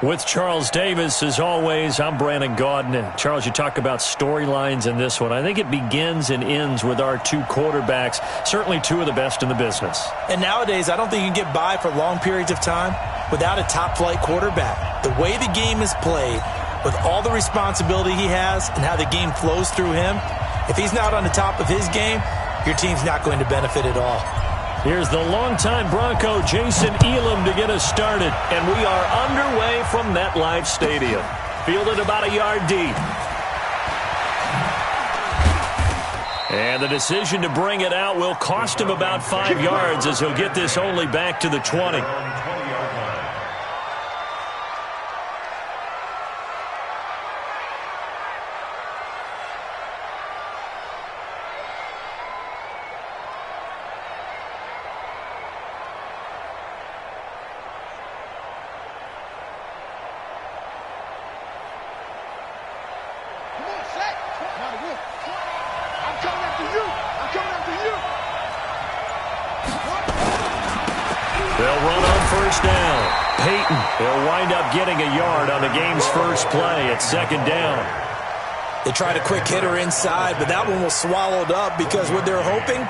With Charles Davis, as always, I'm Brandon Gaudin. And Charles, you talk about storylines in this one. I think it begins and ends with our two quarterbacks, certainly two of the best in the business. And nowadays, I don't think you can get by for long periods of time without a top-flight quarterback. The way the game is played, with all the responsibility he has and how the game flows through him, if he's not on the top of his game, your team's not going to benefit at all. Here's the longtime Bronco, Jason Elam, to get us started. And we are underway from MetLife Stadium. Fielded about a yard deep. And the decision to bring it out will cost him about 5 yards as he'll get this only back to the 20. They'll run on first down. Peyton will wind up getting a yard on the game's first play at second down. They tried a quick hitter inside, but that one was swallowed up because what they're hoping,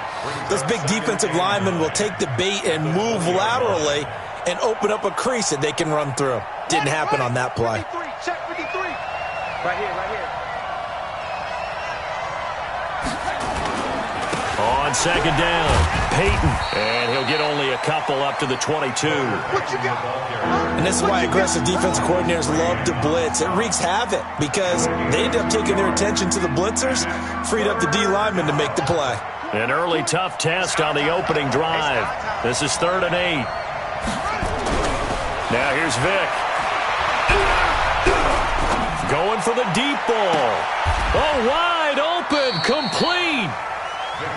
those big defensive linemen will take the bait and move laterally and open up a crease that they can run through. Didn't happen on that play. Check 53. Right here, right here. On second down, Peyton, and he'll get only a couple up to the 22. And this is why aggressive defense coordinators love to blitz. It wreaks havoc because they end up taking their attention to the blitzers, freed up the D lineman to make the play. An early tough test on the opening drive. This is 3rd and 8. Now here's Vic. Going for the deep ball. Oh, wide open, complete.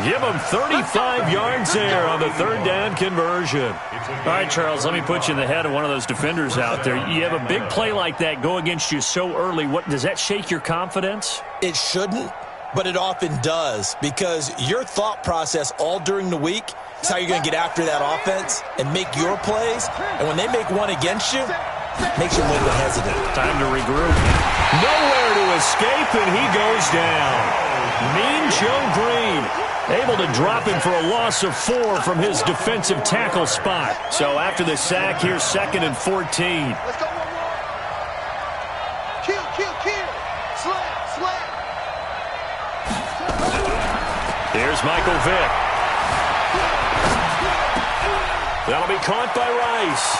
Give him 35 yards there on the 3rd down conversion. All right, Charles, let me put you in the head of one of those defenders out there. You have a big play like that go against you so early. What does that shake your confidence? It shouldn't, but it often does because your thought process all during the week is how you're going to get after that offense and make your plays. And when they make one against you, it makes you a little bit hesitant. Time to regroup. Nowhere to escape, and he goes down. Mean Joe Green able to drop him for a loss of 4 from his defensive tackle spot. So after the sack, here's 2nd and 14. Let's go 1-1. Kill. Slam. Here's Michael Vick. That'll be caught by Rice.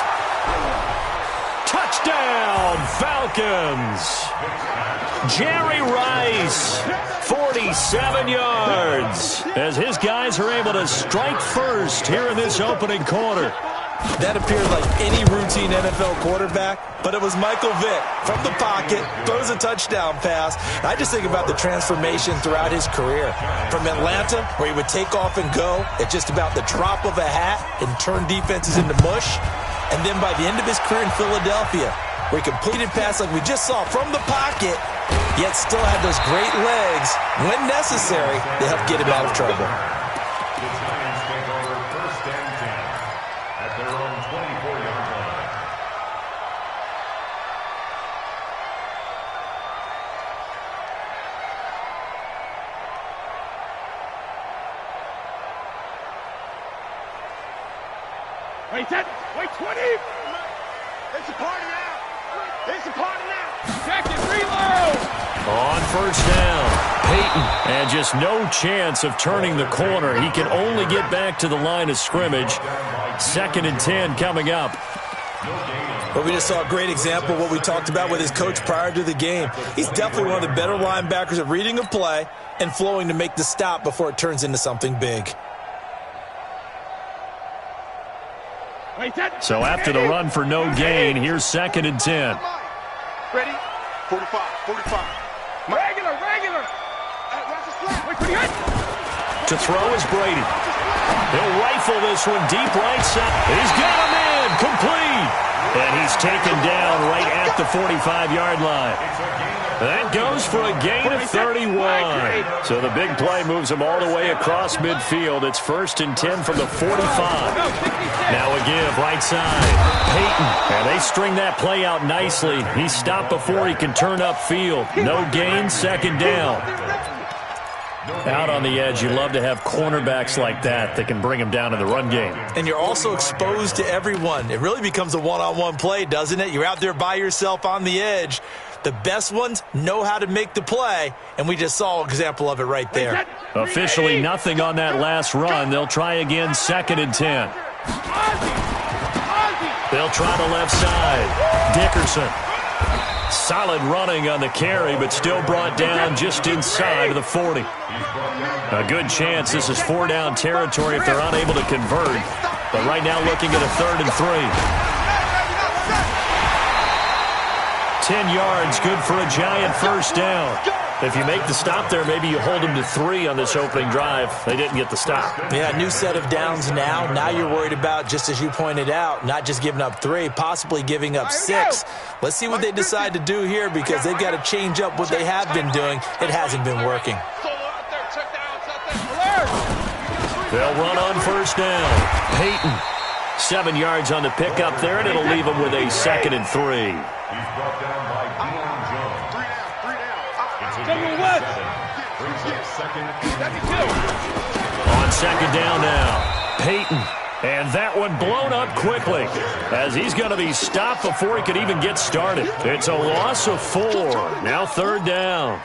Touchdown, Falcons. Jerry Rice, 47 yards, as his guys are able to strike first here in this opening quarter. That appeared like any routine NFL quarterback, but it was Michael Vick from the pocket, throws a touchdown pass. I just think about the transformation throughout his career. From Atlanta, where he would take off and go at just about the drop of a hat and turn defenses into mush, and then by the end of his career in Philadelphia, where he completed pass like we just saw from the pocket, yet still had those great legs, when necessary, to help get him out of trouble. The Giants take over 1st and 10 at their own 24-yard line. Wait 10. Wait 20. It's a party now. It's a party now. Check it. Reload. On first down, Peyton, and just no chance of turning the corner. He can only get back to the line of scrimmage. 2nd and 10 coming up. But we just saw a great example of what we talked about with his coach prior to the game. He's definitely one of the better linebackers at reading a play and flowing to make the stop before it turns into something big. So after the run for no gain, here's 2nd and 10. Ready? 45. Regular. To throw is Brady. He'll rifle this one deep right side. He's got him in, complete. And he's taken down right at at the 45-yard line. That goes for a gain of 31. So the big play moves them all the way across midfield. It's 1st and 10 from the 45. Now a give right side. Peyton. And they string that play out nicely. He's stopped before he can turn upfield. No gain, 2nd down. Out on the edge, you love to have cornerbacks like that can bring them down in the run game. And you're also exposed to everyone. It really becomes a one-on-one play, doesn't it? You're out there by yourself on the edge. The best ones know how to make the play, and we just saw an example of it right there. Officially nothing on that last run. They'll try again, 2nd and 10. They'll try the left side. Dickerson. Solid running on the carry, but still brought down just inside of the 40. A good chance this is 4-down territory if they're unable to convert. But right now looking at a 3rd and 3. 10 yards, good for a giant 1st down. If you make the stop there, maybe you hold them to 3 on this opening drive. They didn't get the stop. Yeah, new set of downs now. Now you're worried about, just as you pointed out, not just giving up 3, possibly giving up 6. Let's see what they decide to do here because they've got to change up what they have been doing. It hasn't been working. They'll run on 1st down. Peyton. 7 yards on the pickup there, and it'll leave them with a 2nd and 3. He's brought down by Dion Jones. 3 down. On 2nd down now, Peyton. And that one blown up quickly as he's going to be stopped before he could even get started. It's a loss of 4. Now 3rd down.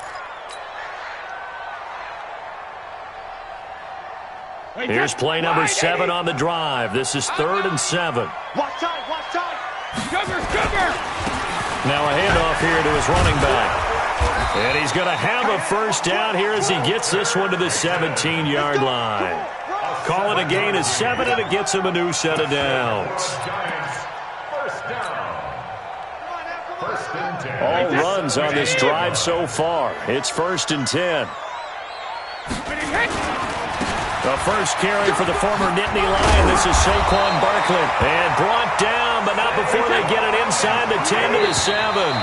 Here's play number 7 on the drive. This is 3rd and 7. Watch time. Sugar. Now a handoff here to his running back. And he's going to have a 1st down here as he gets this one to the 17-yard line. Call it a gain of 7, and it gets him a new set of downs. All runs on this drive so far. It's 1st and 10. The first carry for the former Nittany Lion. This is Saquon Barkley. And brought down, but not before they get it inside the 10 to the 7.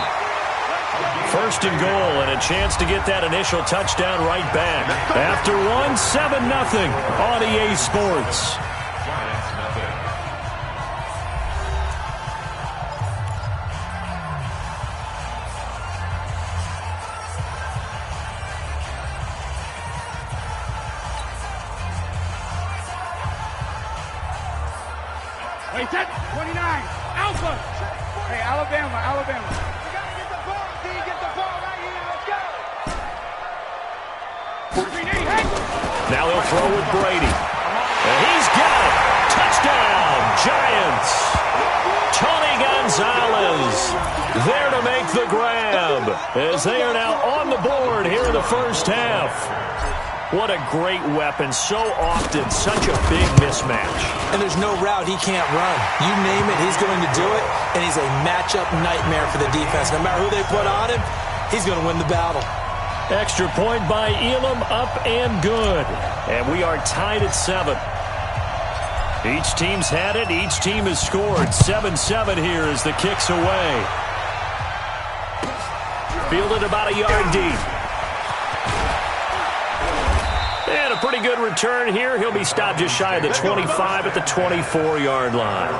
1st and goal, and a chance to get that initial touchdown right back. After 7-0 on EA Sports. Wait, 29. Alpha. Hey, Alabama. Now they'll throw with Brady. And he's got it. Touchdown, Giants. Tony Gonzalez there to make the grab as they are now on the board here in the 1st half. What a great weapon. So often, such a big mismatch. And there's no route he can't run. You name it, he's going to do it, and he's a matchup nightmare for the defense. No matter who they put on him, he's going to win the battle. Extra point by Elam, up and good. And we are tied at 7. Each team's had it. Each team has scored. 7-7 here as the kick's away. Fielded about a yard deep. And a pretty good return here. He'll be stopped just shy of the 25 at the 24-yard line.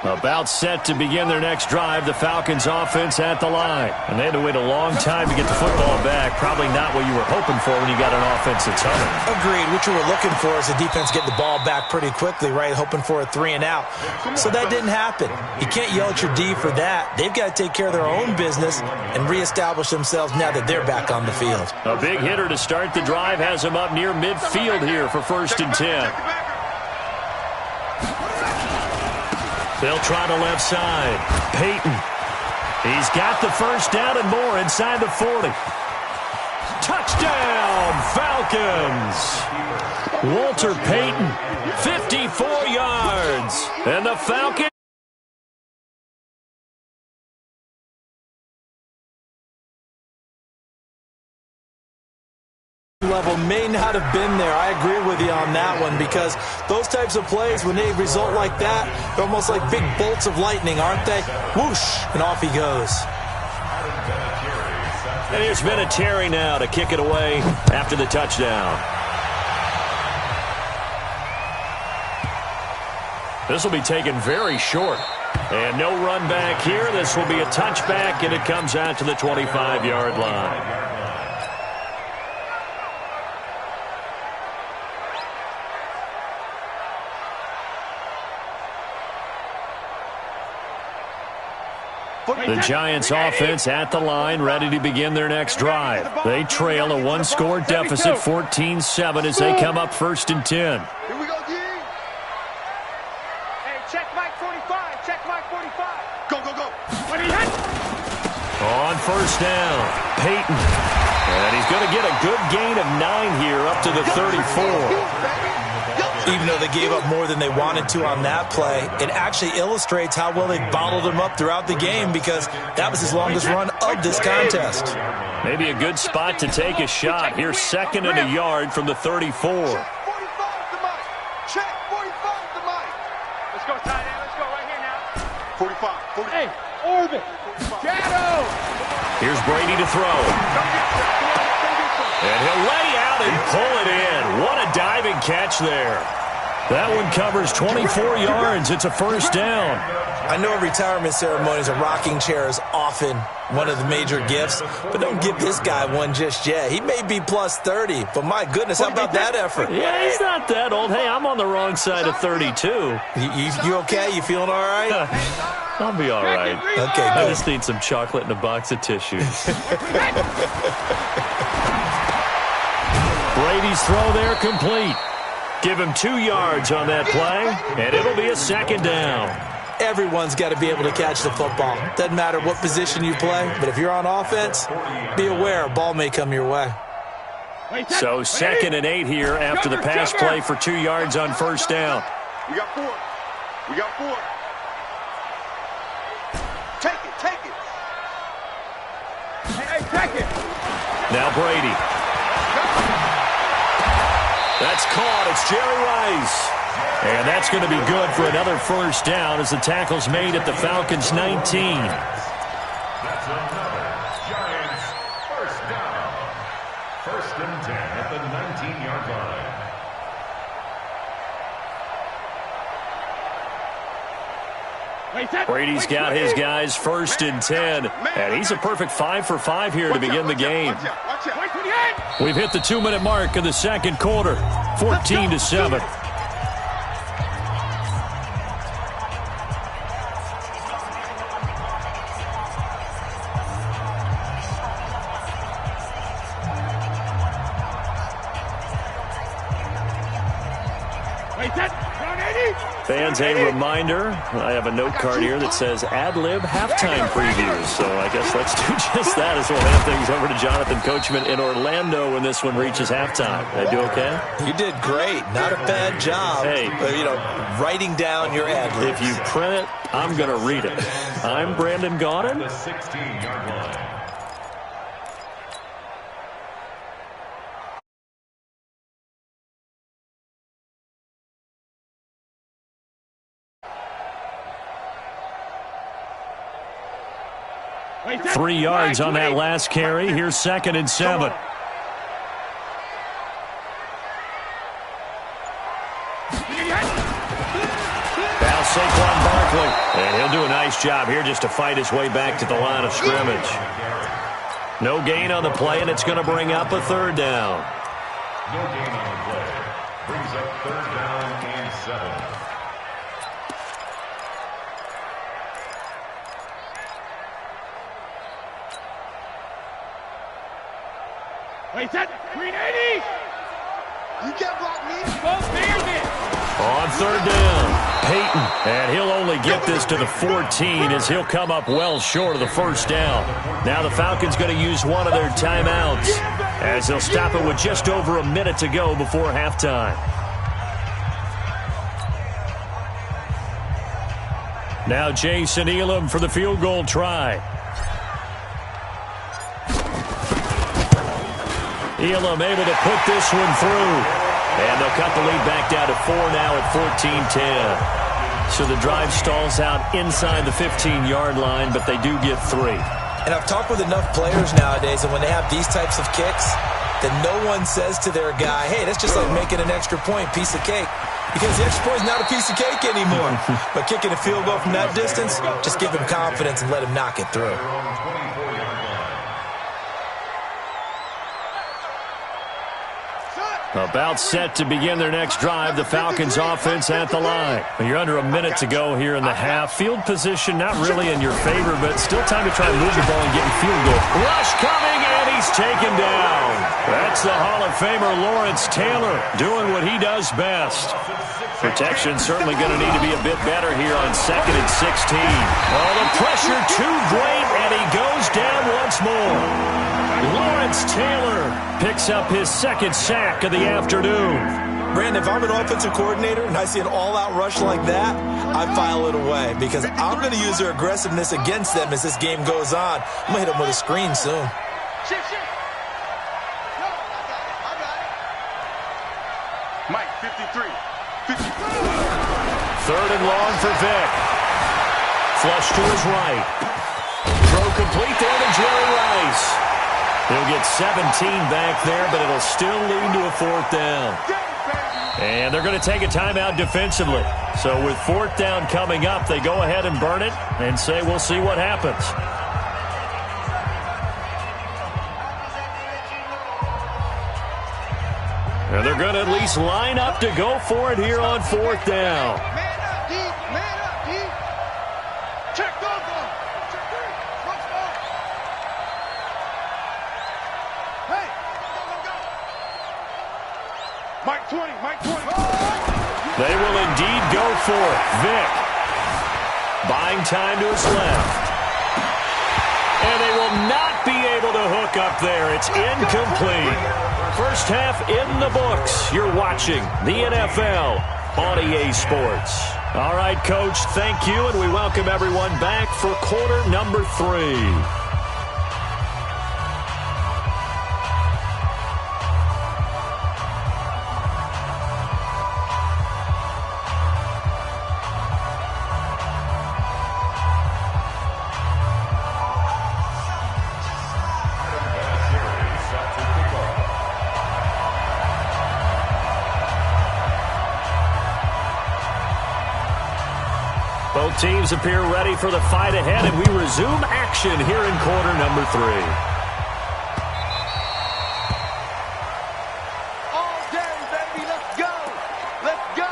About set to begin their next drive, the Falcons offense at the line. And they had to wait a long time to get the football back. Probably not what you were hoping for when you got an offense that's humming. Agreed. What you were looking for is the defense getting the ball back pretty quickly, right? Hoping for a 3 and out. So that didn't happen. You can't yell at your D for that. They've got to take care of their own business and reestablish themselves now that they're back on the field. A big hitter to start the drive has him up near midfield here for 1st and 10. They'll try the left side. Peyton. He's got the 1st down and more inside the 40. Touchdown, Falcons. Walter Payton, 54 yards. And the Falcons level may not have been there. I agree with you on that one, because those types of plays, when they result like that, they're almost like big bolts of lightning, aren't they? Whoosh, and off he goes. And here's Vinatieri now to kick it away after the touchdown. This will be taken very short. And no run back here. This will be a touchback, and it comes out to the 25-yard line. The Giants offense at the line, ready to begin their next drive. They trail a one-score deficit, 14-7, as they come up 1st and 10. Here we go, D. Hey, check Mike 45. Check Mike 45. Go, go, go. What are you hit? On 1st down, Peyton. And he's going to get a good gain of 9 here up to the 34. Even though they gave up more than they wanted to on that play, it actually illustrates how well they bottled him up throughout the game, because that was his longest run of this contest. Maybe a good spot to take a shot. Here's 2nd and a yard from the 34. Check 45 to Mike. Check 45 to Mike. Let's go, tight end. Let's go right here now. 45. Hey, orbit. Shadow. Here's Brady to throw. And he'll lay out and pull it in. What a diving catch there. That one covers 24 yards. It's a 1st down. I know at retirement ceremonies, a rocking chair is often one of the major gifts, but don't give this guy one just yet. He may be plus 30, but my goodness, how about that effort? Yeah, he's not that old. Hey, I'm on the wrong side of 32. You okay? You feeling all right? I'll be all right. Okay, I good. just need some chocolate and a box of tissues. Brady's throw there complete. Give him 2 yards on that play, and it'll be a 2nd down. Everyone's got to be able to catch the football. Doesn't matter what position you play, but if you're on offense, be aware a ball may come your way. So 2nd and 8 here after the pass play for 2 yards on 1st down. We got 4. We got 4. Take it, take it. Hey, take it. Now Brady. That's caught. It's Jerry Rice. And that's going to be good for another 1st down as the tackle's made at the Falcons' 19. That's another Giants 1st down. 1st and 10 at the 19-yard line. Brady's got his guys 1st and 10, and he's a perfect 5 for 5 here to begin the game. We've hit the 2-minute mark of the 2nd quarter, 14-7. Fans, a reminder, I have a note card here that says ad-lib halftime previews. So I guess let's do just that as we'll hand things over to Jonathan Coachman in Orlando when this one reaches halftime. Did I do okay? You did great. Not a bad job. Hey. Writing down your ad-libs. If you print it, I'm going to read it. I'm Brandon Gaudin. The 16-yard line. Three yards on that last carry. Here's 2nd and 7. Now Saquon Barkley. And he'll do a nice job here just to fight his way back to the line of scrimmage. No gain on the play, and it's going to bring up a 3rd down. No gain on the play. Brings up 3rd down and 7. Wait, that 380. You can't block me. On 3rd down, Peyton. And he'll only get this to the 14 as he'll come up well short of the 1st down. Now the Falcons going to use one of their timeouts as they'll stop it with just over a minute to go before halftime. Now Jason Elam for the field goal try. Elam able to put this one through. And they'll cut the lead back down to 4 now at 14-10. So the drive stalls out inside the 15-yard line, but they do get 3. And I've talked with enough players nowadays, and when they have these types of kicks, that no one says to their guy, hey, that's just like making an extra point, piece of cake. Because the extra point is not a piece of cake anymore. But kicking a field goal from that distance, just give him confidence and let him knock it through. About set to begin their next drive, the Falcons offense at the line. You're under a minute to go here in the half. Field position not really in your favor, but still time to try and move the ball and get in field goal. Rush coming, and he's taken down. That's the Hall of Famer Lawrence Taylor doing what he does best. Protection certainly going to need to be a bit better here on 2nd and 16. Oh, the pressure too great, and he goes down once more. Lawrence Taylor picks up his 2nd sack of the afternoon. Brandon, if I'm an offensive coordinator and I see an all-out rush like that, I file it away because I'm going to use their aggressiveness against them as this game goes on. I'm going to hit them with a screen soon. Mike, 53. 53. 3rd and long for Vic. Flush to his right. Throw complete there to Jerry Rice. He'll get 17 back there, but it'll still lead to a 4th down. And they're going to take a timeout defensively. So with 4th down coming up, they go ahead and burn it and say we'll see what happens. And they're going to at least line up to go for it here on 4th down. Man up, D. Man up, D. Check those on. Check 3. Let's go. Hey, go. Mike 20, Mike 20. They will indeed go for it. Vic buying time to his left. And they will not be able to hook up there. It's incomplete. First half in the books. You're watching the NFL on EA Sports. All right, Coach, thank you, and we welcome everyone back for quarter number 3. Both teams appear ready for the fight ahead, and we resume action here in quarter number 3. All day, baby. Let's go. Let's go.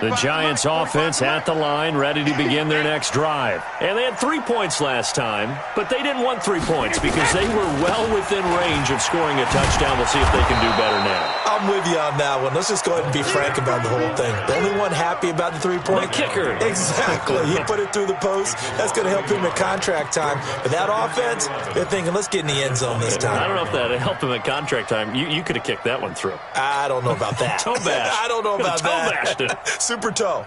The Giants offense at the line, ready to begin their next drive. And they had 3 points last time, but they didn't want 3 points because they were well within range of scoring a touchdown. We'll see if they can do better now. I'm with you on that one. Let's just go ahead and be frank about the whole thing. The only one happy about the 3-point? The kicker. Exactly. He put it through the post. That's going to help him at contract time. But that offense, they're thinking, let's get in the end zone this time. I don't know if that helped him at contract time. You could have kicked that one through. I don't know about that. Toe bash. I don't know about Toe that. bashed it. Super toe.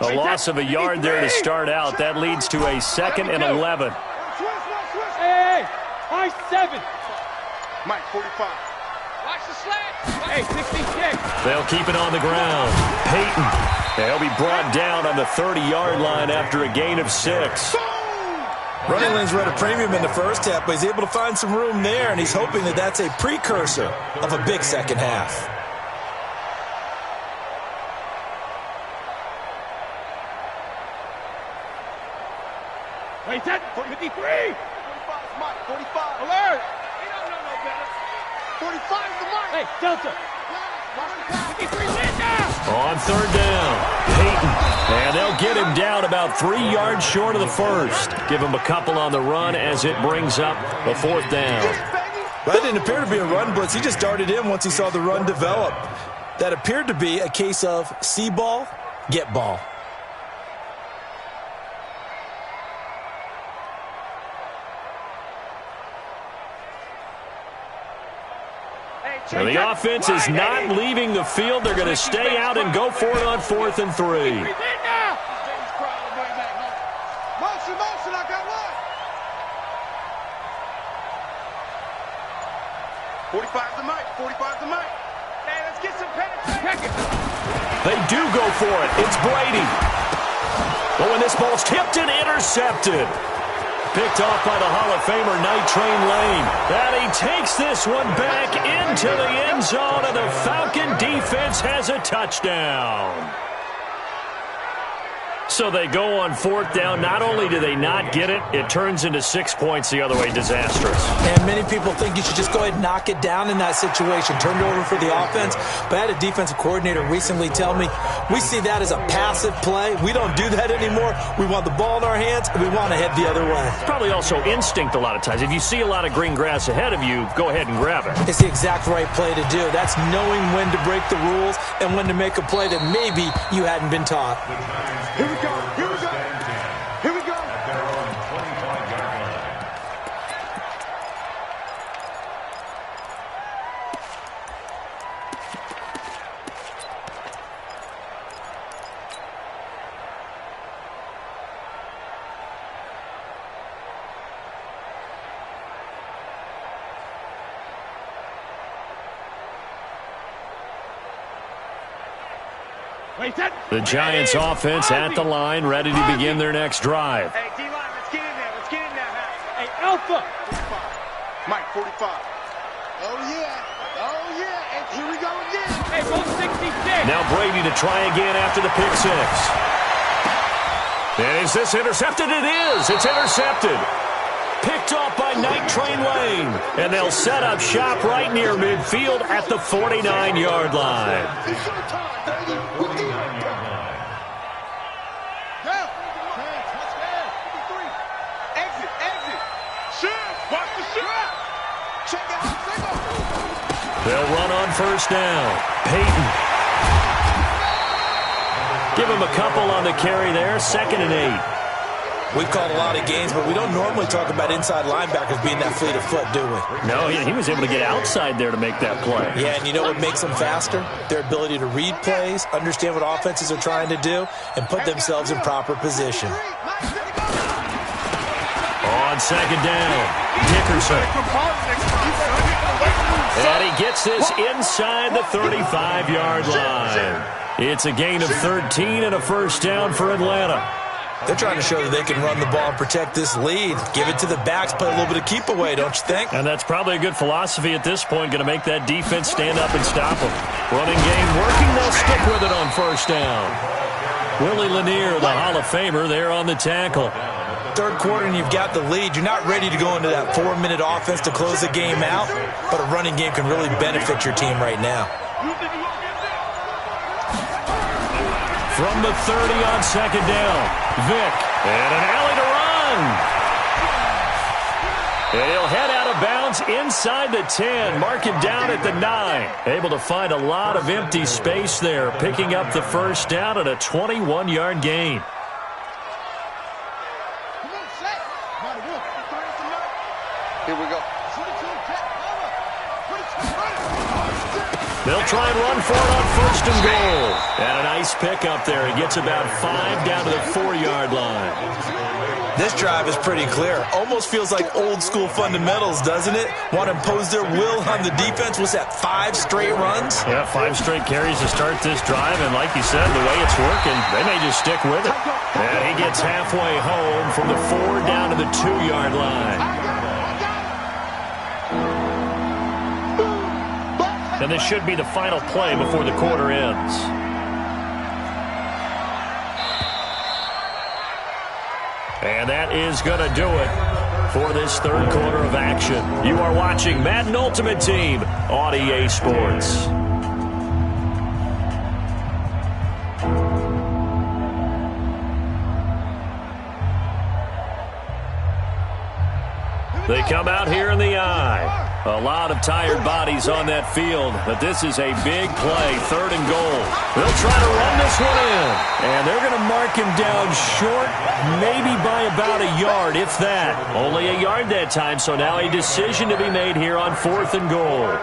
A loss of a yard there to start out. That leads to a 2nd and 11. Hey, high 7. Mike 45. Watch the slant. Hey, 66. They'll keep it on the ground. Peyton. They'll be brought down on the 30-yard line after a gain of 6. Running lanes were at a premium in the first half, but he's able to find some room there, and he's hoping that that's a precursor of a big second half. Wait, that 53. 45 is Mike. 45. Alert. He don't know no better. 45 is the Mike. Hey, Delta. 53 Linda. On third down, Peyton. And they'll get him down about 3 yards short of the first. Give him a couple on the run as it brings up a fourth down. That didn't appear to be a run blitz. He just darted in once he saw the run develop. That appeared to be a case of see ball, get ball. And the offense is not leaving the field. They're going to stay out and go for it on 4th and 3. Motion, I got one. 45 the mic, 45 the mic. Hey, let's get some penetration. They do go for it. It's Brady. Oh, and this ball's tipped and intercepted. Picked off by the Hall of Famer, Night Train Lane. And he takes this one back into the end zone, and the Falcon defense has a touchdown. So they go on 4th down. Not only do they not get it, it turns into 6 points the other way. Disastrous. And many people think you should just go ahead and knock it down in that situation. Turn it over for the offense. But I had a defensive coordinator recently tell me, we see that as a passive play. We don't do that anymore. We want the ball in our hands, and we want to head the other way. Probably also instinct a lot of times. If you see a lot of green grass ahead of you, go ahead and grab it. It's the exact right play to do. That's knowing when to break the rules and when to make a play that maybe you hadn't been taught. Here we go. Here we go. Here we go. At their own 25-yard line. The Giants offense at the line, ready to begin their next drive. Hey, D-line, let's get in there. Let's get in there. Hey, Alpha. 45. Mike, 45. Oh, yeah. Oh, yeah. And here we go again. Hey, 166. Now Brady to try again after the pick six. And is this intercepted? It is. It's intercepted. Picked off by Night Train Lane. And they'll set up shop right near midfield at the 49-yard line. It's your time, baby. They'll run on first down. Peyton. Give him a couple on the carry there. 2nd and 8. We've called a lot of games, but we don't normally talk about inside linebackers being that fleet of foot, do we? No, he was able to get outside there to make that play. Yeah, and you know what makes them faster? Their ability to read plays, understand what offenses are trying to do, and put themselves in proper position. On 2nd down, Dickerson. And he gets this inside the 35-yard line. It's a gain of 13 and a first down for Atlanta. They're trying to show that they can run the ball and protect this lead. Give it to the backs, play a little bit of keep away, don't you think? And that's probably a good philosophy at this point, going to make that defense stand up and stop them. Running game working, they'll stick with it on first down. Willie Lanier, the Hall of Famer, there on the tackle. Third quarter and you've got the lead. You're not ready to go into that 4-minute offense to close the game out, but a running game can really benefit your team right now. From the 30 on 2nd down, Vick, and an alley to run. And he'll head out of bounds inside the 10, mark him down at the 9. Able to find a lot of empty space there, picking up the first down at a 21-yard gain. Here we go. They'll try and run for it on 1st and goal. And a nice pickup there. He gets about 5 down to the 4-yard line. This drive is pretty clear. Almost feels like old school fundamentals, doesn't it? Want to impose their will on the defense. What's that, 5 straight runs? Yeah, 5 straight carries to start this drive. And like you said, the way it's working, they may just stick with it. And he gets halfway home from the 4 down to the 2-yard line. And this should be the final play before the quarter ends. And that is going to do it for this third quarter of action. You are watching Madden Ultimate Team on EA Sports. They come out here in the eye. A lot of tired bodies on that field, but this is a big play, 3rd and goal. They'll try to run this one in, and they're going to mark him down short, maybe by about a yard, if that. Only a yard that time, so now a decision to be made here on 4th and goal.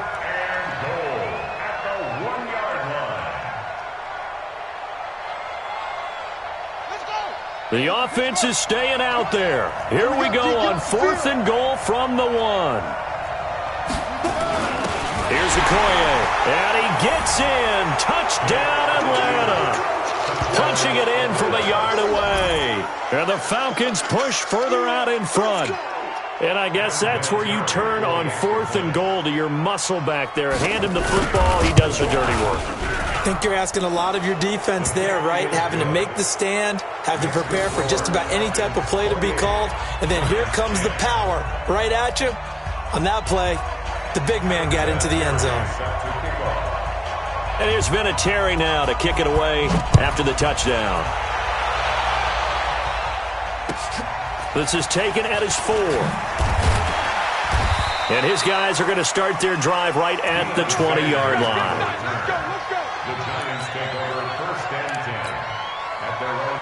The offense is staying out there. Here we go on 4th and goal from the 1. Here's Okoye, and he gets in. Touchdown, Atlanta. Punching it in from a yard away. And the Falcons push further out in front. And I guess that's where you turn on 4th and goal to your muscle back there. Hand him the football. He does the dirty work. I think you're asking a lot of your defense there, right? Having to make the stand, have to prepare for just about any type of play to be called, and then here comes the power right at you. On that play, the big man got into the end zone. And there's been a Terry now to kick it away after the touchdown. This is taken at his 4. And his guys are going to start their drive right at the 20-yard line. The Giants take over 1st and 10 at their own.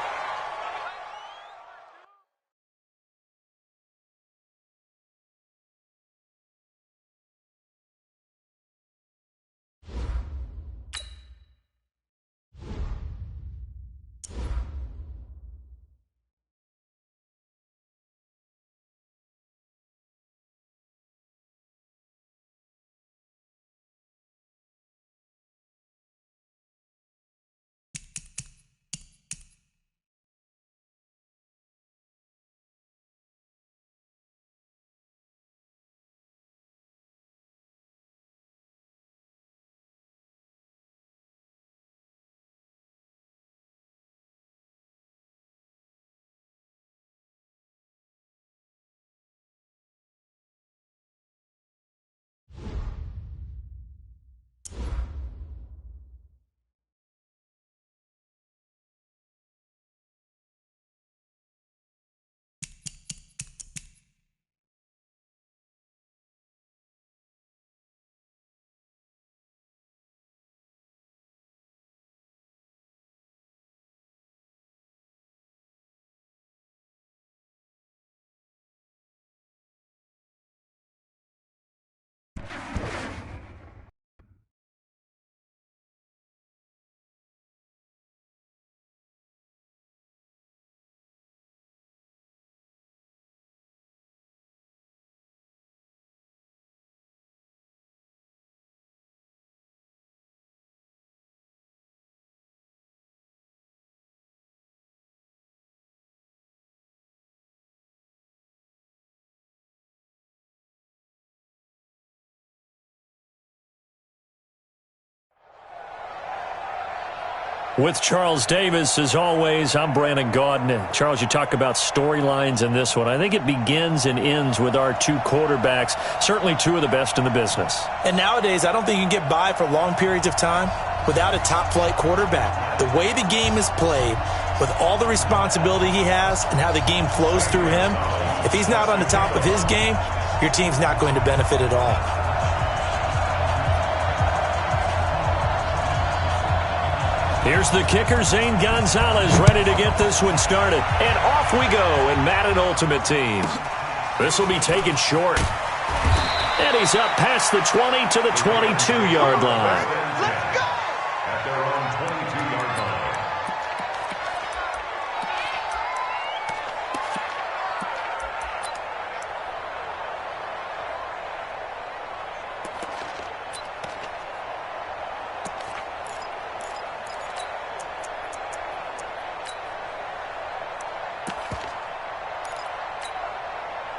With Charles Davis, as always, I'm Brandon Gaudin. Charles, you talk about storylines in this one. I think it begins and ends with our 2 quarterbacks, certainly 2 of the best in the business. And nowadays, I don't think you can get by for long periods of time without a top-flight quarterback. The way the game is played, with all the responsibility he has and how the game flows through him, if he's not on the top of his game, your team's not going to benefit at all. Here's the kicker, Zane Gonzalez, ready to get this one started. And off we go in Madden Ultimate Team. This will be taken short. And he's up past the 20 to the 22-yard line. Let's go! At their own 22-yard line.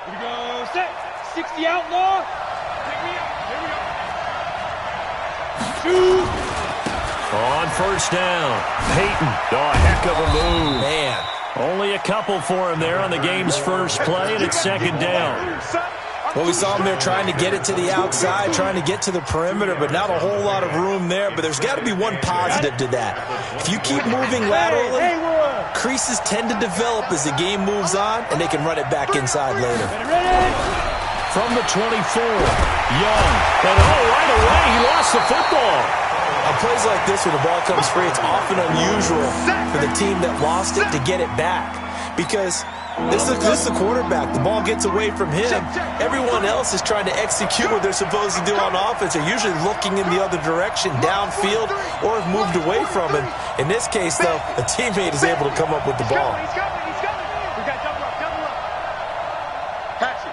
Here we go, set. 60 outlaw. Here we go. Shoot. On first down, Peyton. Oh, a heck of a move. Man. Only a couple for him there on the game's first play, and it's 2nd down. Well, we saw him there trying to get it to the outside, trying to get to the perimeter, but not a whole lot of room there. But there's got to be one positive to that. If you keep moving laterally, creases tend to develop as the game moves on, and they can run it back inside later. From the 24, Young. And right away, he lost the football. On plays like this, when the ball comes free, it's often unusual for the team that lost it to get it back. Because this is the quarterback. The ball gets away from him. Everyone else is trying to execute what they're supposed to do on offense. They're usually looking in the other direction, downfield, or have moved away from him. In this case, though, a teammate is able to come up with the ball. He's coming. We got double up. Hatchet.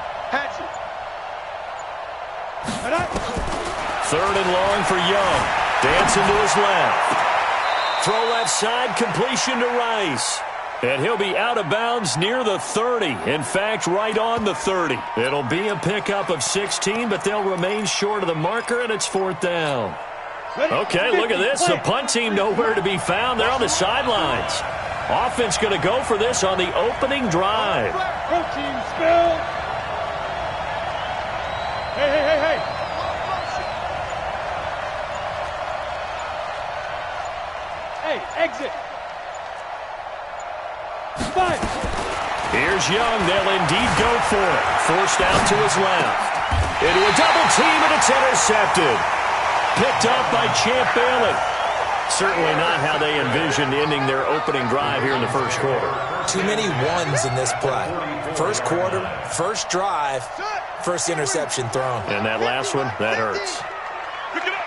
Third and long for Young. Dancing to his left. Throw left side, completion to Rice. And he'll be out of bounds near the 30. In fact, right on the 30. It'll be a pickup of 16, but they'll remain short of the marker, and it's fourth down. Okay, look at this. The punt team nowhere to be found. They're on the sidelines. Offense going to go for this on the opening drive. Protein spill. Hey. Hey, exit. Fine. Here's Young. They'll indeed go for it. Forced out to his left. Into a double team, and it's intercepted. Picked up by Champ Bailey. Certainly not how they envisioned ending their opening drive here in the first quarter. Too many ones in this play. First quarter, first drive, first interception thrown. And that last one, that hurts. Pick it up.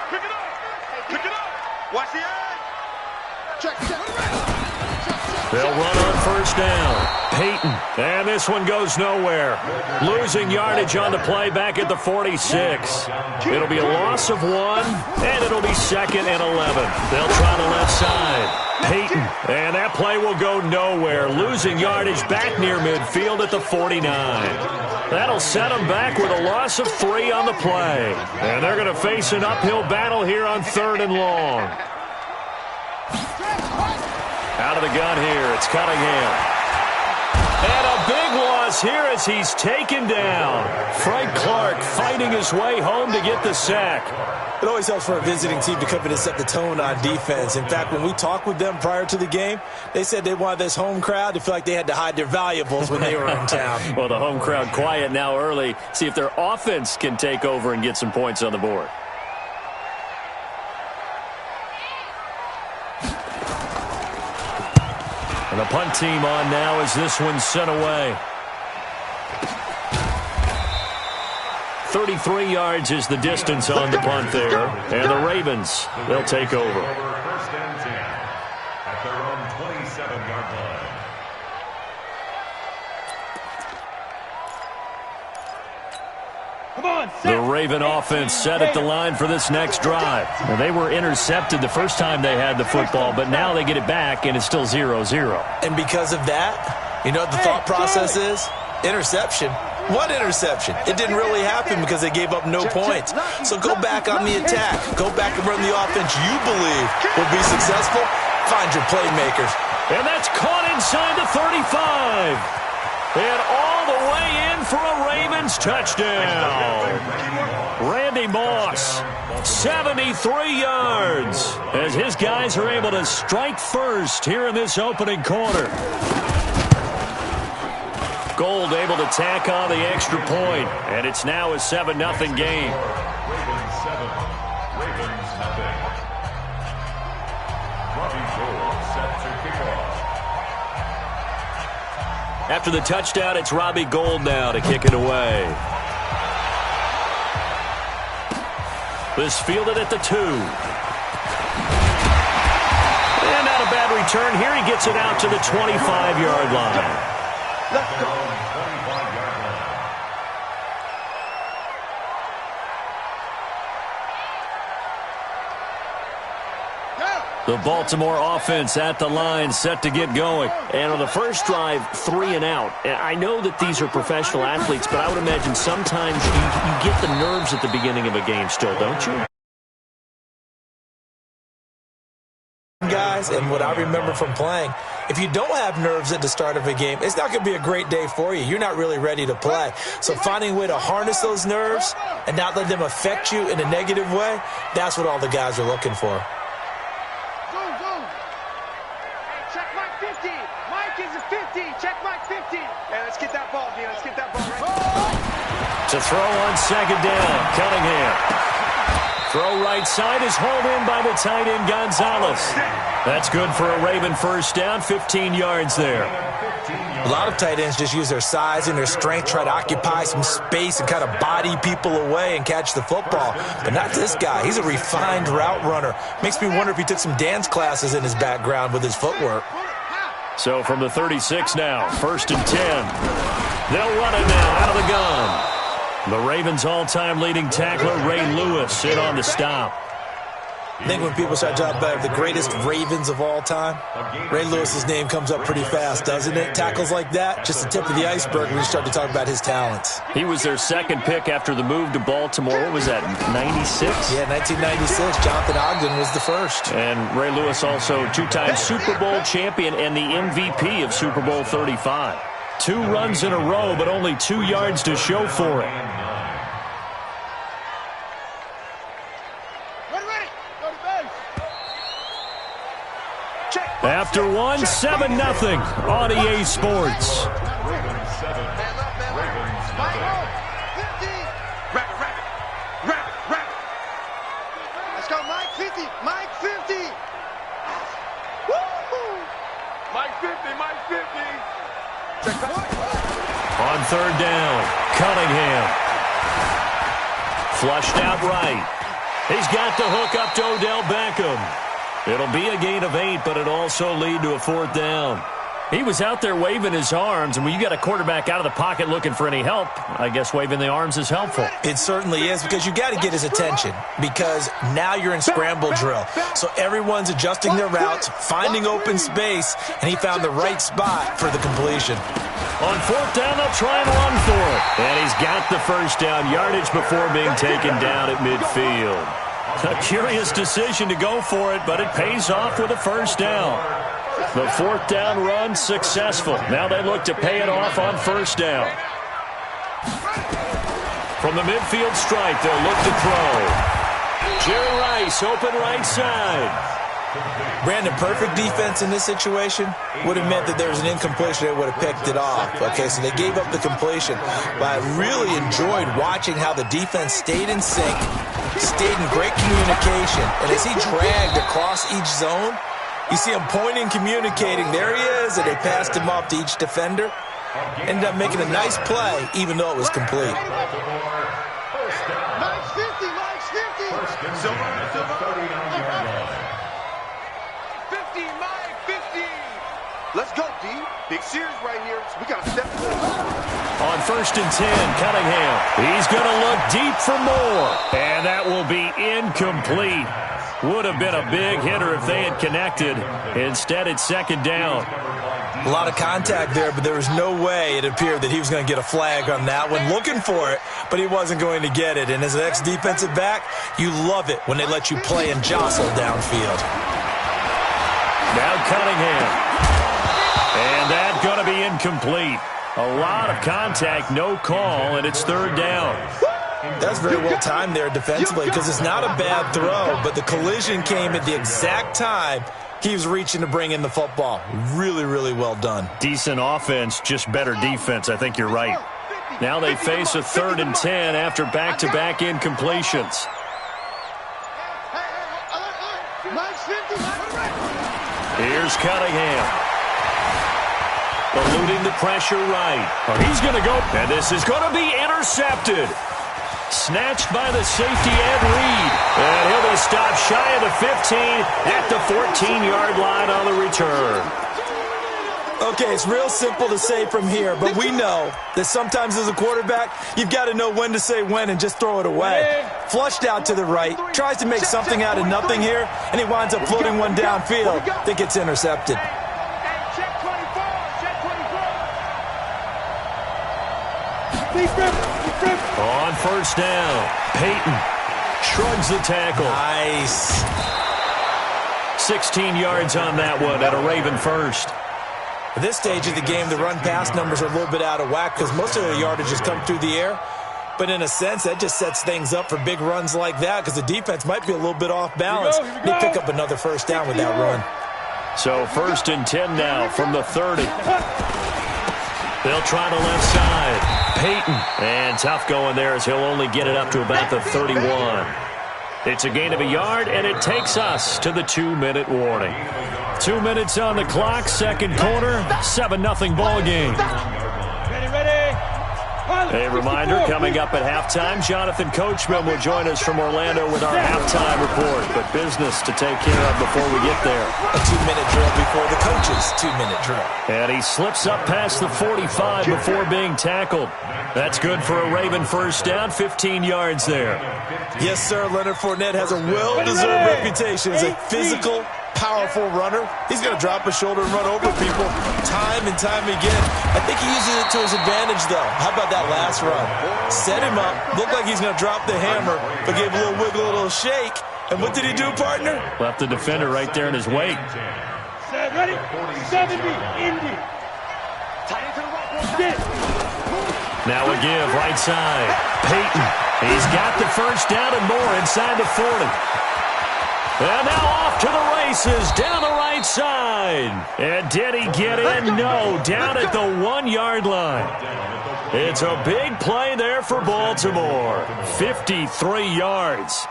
Watch the edge. Check. They'll run on first down. Peyton. And this one goes nowhere. Losing yardage on the play back at the 46. It'll be a loss of 1, and it'll be 2nd and 11. They'll try the left side. Peyton. And that play will go nowhere. Losing yardage back near midfield at the 49. That'll set them back with a loss of 3 on the play. And they're going to face an uphill battle here on 3rd and long. Out of the gun here, it's Cunningham. And a big loss here as he's taken down. Frank Clark fighting his way home to get the sack. It always helps for a visiting team to come in and set the tone on defense. In fact, when we talked with them prior to the game, they said they wanted this home crowd to feel like they had to hide their valuables when they were in town. Well, the home crowd quiet now early. See if their offense can take over and get some points on the board. And the punt team on now as this one's sent away. 33 yards is the distance on the punt there. And the Ravens, they'll take over. First and 10 at their own 27-yard line. Come on, The Raven offense set at the line for this next drive. Now, they were intercepted the first time they had the football, but now they get it back, and it's still 0-0. And because of that, you know what the thought process is? Interception. What interception? It didn't really happen because they gave up no points. So go back on the attack. Go back and run the offense you believe will be successful. Find your playmakers. And that's caught inside the 35. And all the way in for a Ravens touchdown. Randy Moss, 73 yards, as his guys are able to strike first here in this opening quarter. Gold able to tack on the extra point, and it's now a 7-0 game. Ravens 7, Ravens nothing. Robbie Gould set to kick off. After the touchdown, it's Robbie Gould now to kick it away. This fielded at the 2. And not a bad return here. He gets it out to the 25-yard line. Let's go. 25-yard line. The Baltimore offense at the line, set to get going. And on the first drive, 3 and out. And I know that these are professional athletes, but I would imagine sometimes you get the nerves at the beginning of a game still, don't you? Guys, and what I remember from playing, if you don't have nerves at the start of a game, it's not going to be a great day for you. You're not really ready to play. So finding a way to harness those nerves and not let them affect you in a negative way, that's what all the guys are looking for. Check Mike 50. Mike is a 50. Check Mike 50. Hey, let's get that ball, D. Let's get that ball right. To throw on second down, Cunningham. Throw right side is hauled in by the tight end, Gonzalez. That's good for a Raven first down, 15 yards there. A lot of tight ends just use their size and their strength, try to occupy some space and kind of body people away and catch the football. But not this guy. He's a refined route runner. Makes me wonder if he took some dance classes in his background with his footwork. So from the 36 now, 1st and 10. They'll run it now out of the gun. The Ravens' all-time leading tackler, Ray Lewis, in on the stop. I think when people start talking about the greatest Ravens of all time, Ray Lewis's name comes up pretty fast, doesn't it? Tackles like that, just the tip of the iceberg when you start to talk about his talents. He was their second pick after the move to Baltimore. What was that, 96? Yeah, 1996. Jonathan Ogden was the first. And Ray Lewis also two-time Super Bowl champion and the MVP of Super Bowl 35. 2 runs in a row, but only 2 yards to show for it. After one, 7-0 on EA Sports. Ravens 7. Ravens 50. Rabbit. Let's go, Mike 50. Mike 50. Woo! Mike 50. Check that. On third down, Cunningham. Flushed out right. He's got the hook up to Odell Beckham. It'll be a gain of 8, but it'll also lead to a 4th down. He was out there waving his arms, and when you got a quarterback out of the pocket looking for any help, I guess waving the arms is helpful. It certainly is, because you got to get his attention, because now you're in scramble drill. So everyone's adjusting their routes, finding open space, and he found the right spot for the completion. On 4th down, they'll try and run for it. And he's got the first down yardage before being taken down at midfield. A curious decision to go for it, but it pays off with a first down. The 4th down run successful. Now they look to pay it off on 1st down. From the midfield stripe, they'll look to throw. Jerry Rice, open right side. Brandon, perfect defense in this situation would have meant that there was an incompletion that would have picked it off. Okay, so they gave up the completion. But I really enjoyed watching how the defense stayed in sync, stayed in great communication. And as he dragged across each zone, you see him pointing, communicating. There he is, and they passed him off to each defender. Ended up making a nice play, even though it was complete. Mike's 50. Let's go, D. Big series right here. We got to step forward. On 1st and 10, Cunningham. He's going to look deep for more. And that will be incomplete. Would have been a big hitter if they had connected. Instead, it's 2nd down. A lot of contact there, but there was no way it appeared that he was going to get a flag on that one. Looking for it, but he wasn't going to get it. And as an ex-defensive back, you love it when they let you play and jostle downfield. Now Cunningham. And that's going to be incomplete. A lot of contact, no call, and it's 3rd down. That's very well timed there defensively, because it's not a bad throw, but the collision came at the exact time he was reaching to bring in the football. Really, really well done. Decent offense, just better defense. I think you're right. Now they face a 3rd and 10 after back-to-back incompletions. Here's Cunningham. Eluding the pressure right. Oh, he's going to go, and this is going to be intercepted. Snatched by the safety Ed Reed. And he'll be stopped shy of the 15 at the 14-yard line on the return. Okay, it's real simple to say from here, but we know that sometimes as a quarterback, you've got to know when to say when and just throw it away. Flushed out to the right, tries to make something out of nothing here, and he winds up floating one downfield that gets intercepted. On 1st down, Peyton shrugs the tackle. Nice. 16 yards on that one at a Raven first. At this stage of the game, the run-pass numbers are a little bit out of whack because most of their yardage has come through the air. But in a sense, that just sets things up for big runs like that because the defense might be a little bit off balance. They pick up another 1st down with that run. So 1st and 10 now from the 30. They'll try the left side. Peyton. And tough going there as he'll only get it up to about the 31. It's a gain of a yard, and it takes us to the 2-minute warning. 2 minutes on the clock, second quarter, 7-0 ball game. Ready. A reminder, coming up at halftime, Jonathan Coachman will join us from Orlando with our halftime report. But business to take care of before we get there. A 2-minute drill before the coach's 2-minute drill. And he slips up past the 45 before being tackled. That's good for a Raven first down, 15 yards there. Yes, sir. Leonard Fournette has a well-deserved reputation as a physical, powerful runner. He's going to drop his shoulder and run over people time and time again. I think he uses it to his advantage, though. How about that last run? Set him up. Looked like he's going to drop the hammer, but gave a little wiggle, a little shake. And what did he do, partner? Left the defender right there in his wake. Set, ready? 70, Indy. Tight into the right. Now a give, right side. Peyton. He's got the first down and more inside the 40. And now off to the races, down the right side. And did he get in? No, down at the 1-yard line. It's a big play there for Baltimore. 53 yards.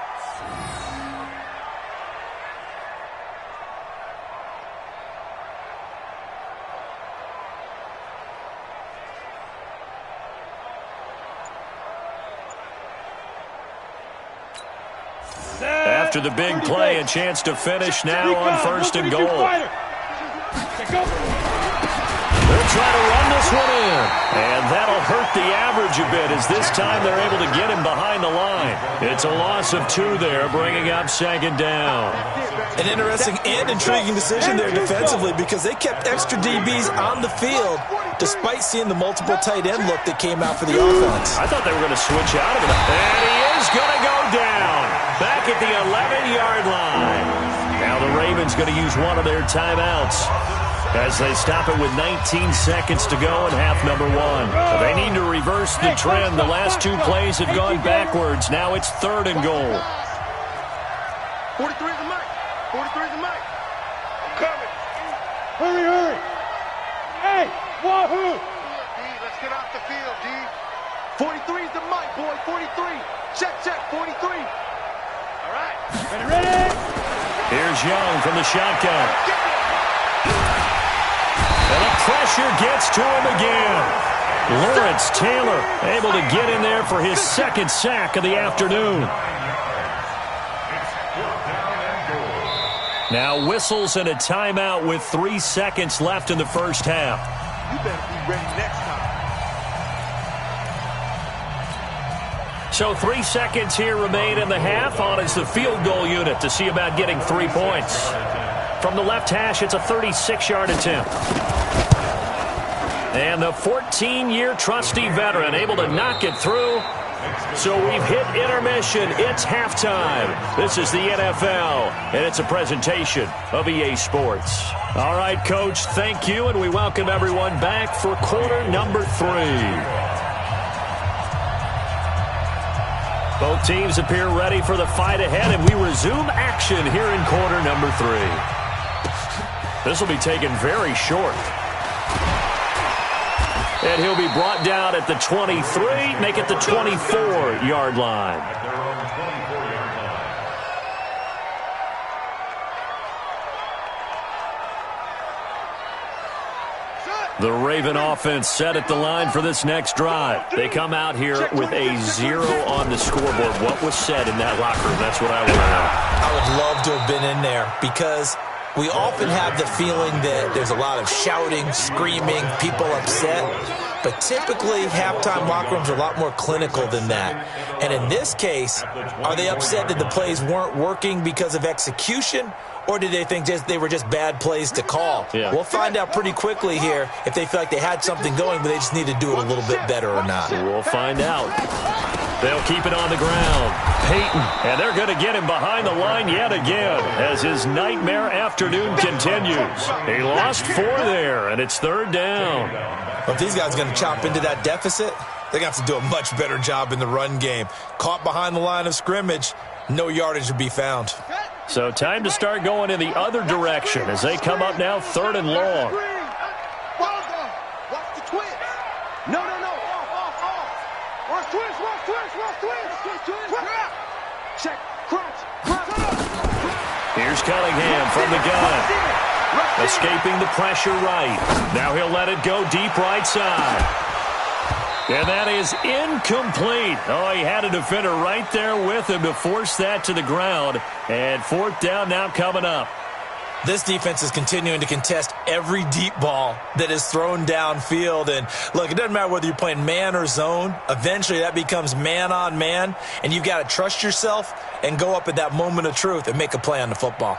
After the big play, a chance to finish now on 1st and goal. They'll try to run this one in. And that'll hurt the average a bit as this time they're able to get him behind the line. It's a loss of 2 there, bringing up 2nd down. An interesting and intriguing decision there defensively because they kept extra DBs on the field despite seeing the multiple tight end look that came out for the offense. I thought they were going to switch out of it. And he is going to go down. Back at the 11-yard line. Now the Ravens going to use one of their timeouts as they stop it with 19 seconds to go in half number 1. They need to reverse the trend. The last 2 plays have gone backwards. Now it's 3rd and goal. 43 is the mic. 43 is the mic. I'm coming. Hurry. Hey, wahoo. D, let's get off the field, D. 43 is the mic, boy. 43. Check, 43. All right. Ready. Here's Young from the shotgun. And the pressure gets to him again. Lawrence Taylor able to get in there for his 2nd sack of the afternoon. Now whistles and a timeout with 3 seconds left in the first half. You better be ready next time. So 3 seconds here remain in the half. On is the field goal unit to see about getting 3 points. From the left hash, it's a 36-yard attempt. And the 14-year trusty veteran able to knock it through. So we've hit intermission. It's halftime. This is the NFL, and it's a presentation of EA Sports. All right, Coach, thank you, and we welcome everyone back for quarter number 3. Both teams appear ready for the fight ahead, and we resume action here in quarter number 3. This will be taken very short. And he'll be brought down at the 23, make it the 24-yard line. The Raven offense set at the line for this next drive. They come out here with a 0 on the scoreboard. What was said in that locker room? That's what I want to know. I would love to have been in there because we often have the feeling that there's a lot of shouting, screaming, people upset. But typically, halftime locker rooms are a lot more clinical than that. And in this case, are they upset that the plays weren't working because of execution? Or did they think they were just bad plays to call? Yeah. We'll find out pretty quickly here if they feel like they had something going, but they just need to do it a little bit better or not. We'll find out. They'll keep it on the ground. Peyton, and they're going to get him behind the line yet again as his nightmare afternoon continues. He lost 4 there, and it's 3rd down. Well, if these guys are going to chop into that deficit, they're going to have to do a much better job in the run game. Caught behind the line of scrimmage, no yardage to be found. So time to start going in the other direction as they come up now 3rd and long. Watch the twitch. Check. Crunch. Here's Cunningham from the gun. Escaping the pressure right. Now he'll let it go deep right side. And that is incomplete. Oh, he had a defender right there with him to force that to the ground. And fourth down now coming up. This defense is continuing to contest every deep ball that is thrown downfield. And, look, it doesn't matter whether you're playing man or zone. Eventually, that becomes man-on-man, and you've got to trust yourself and go up at that moment of truth and make a play on the football.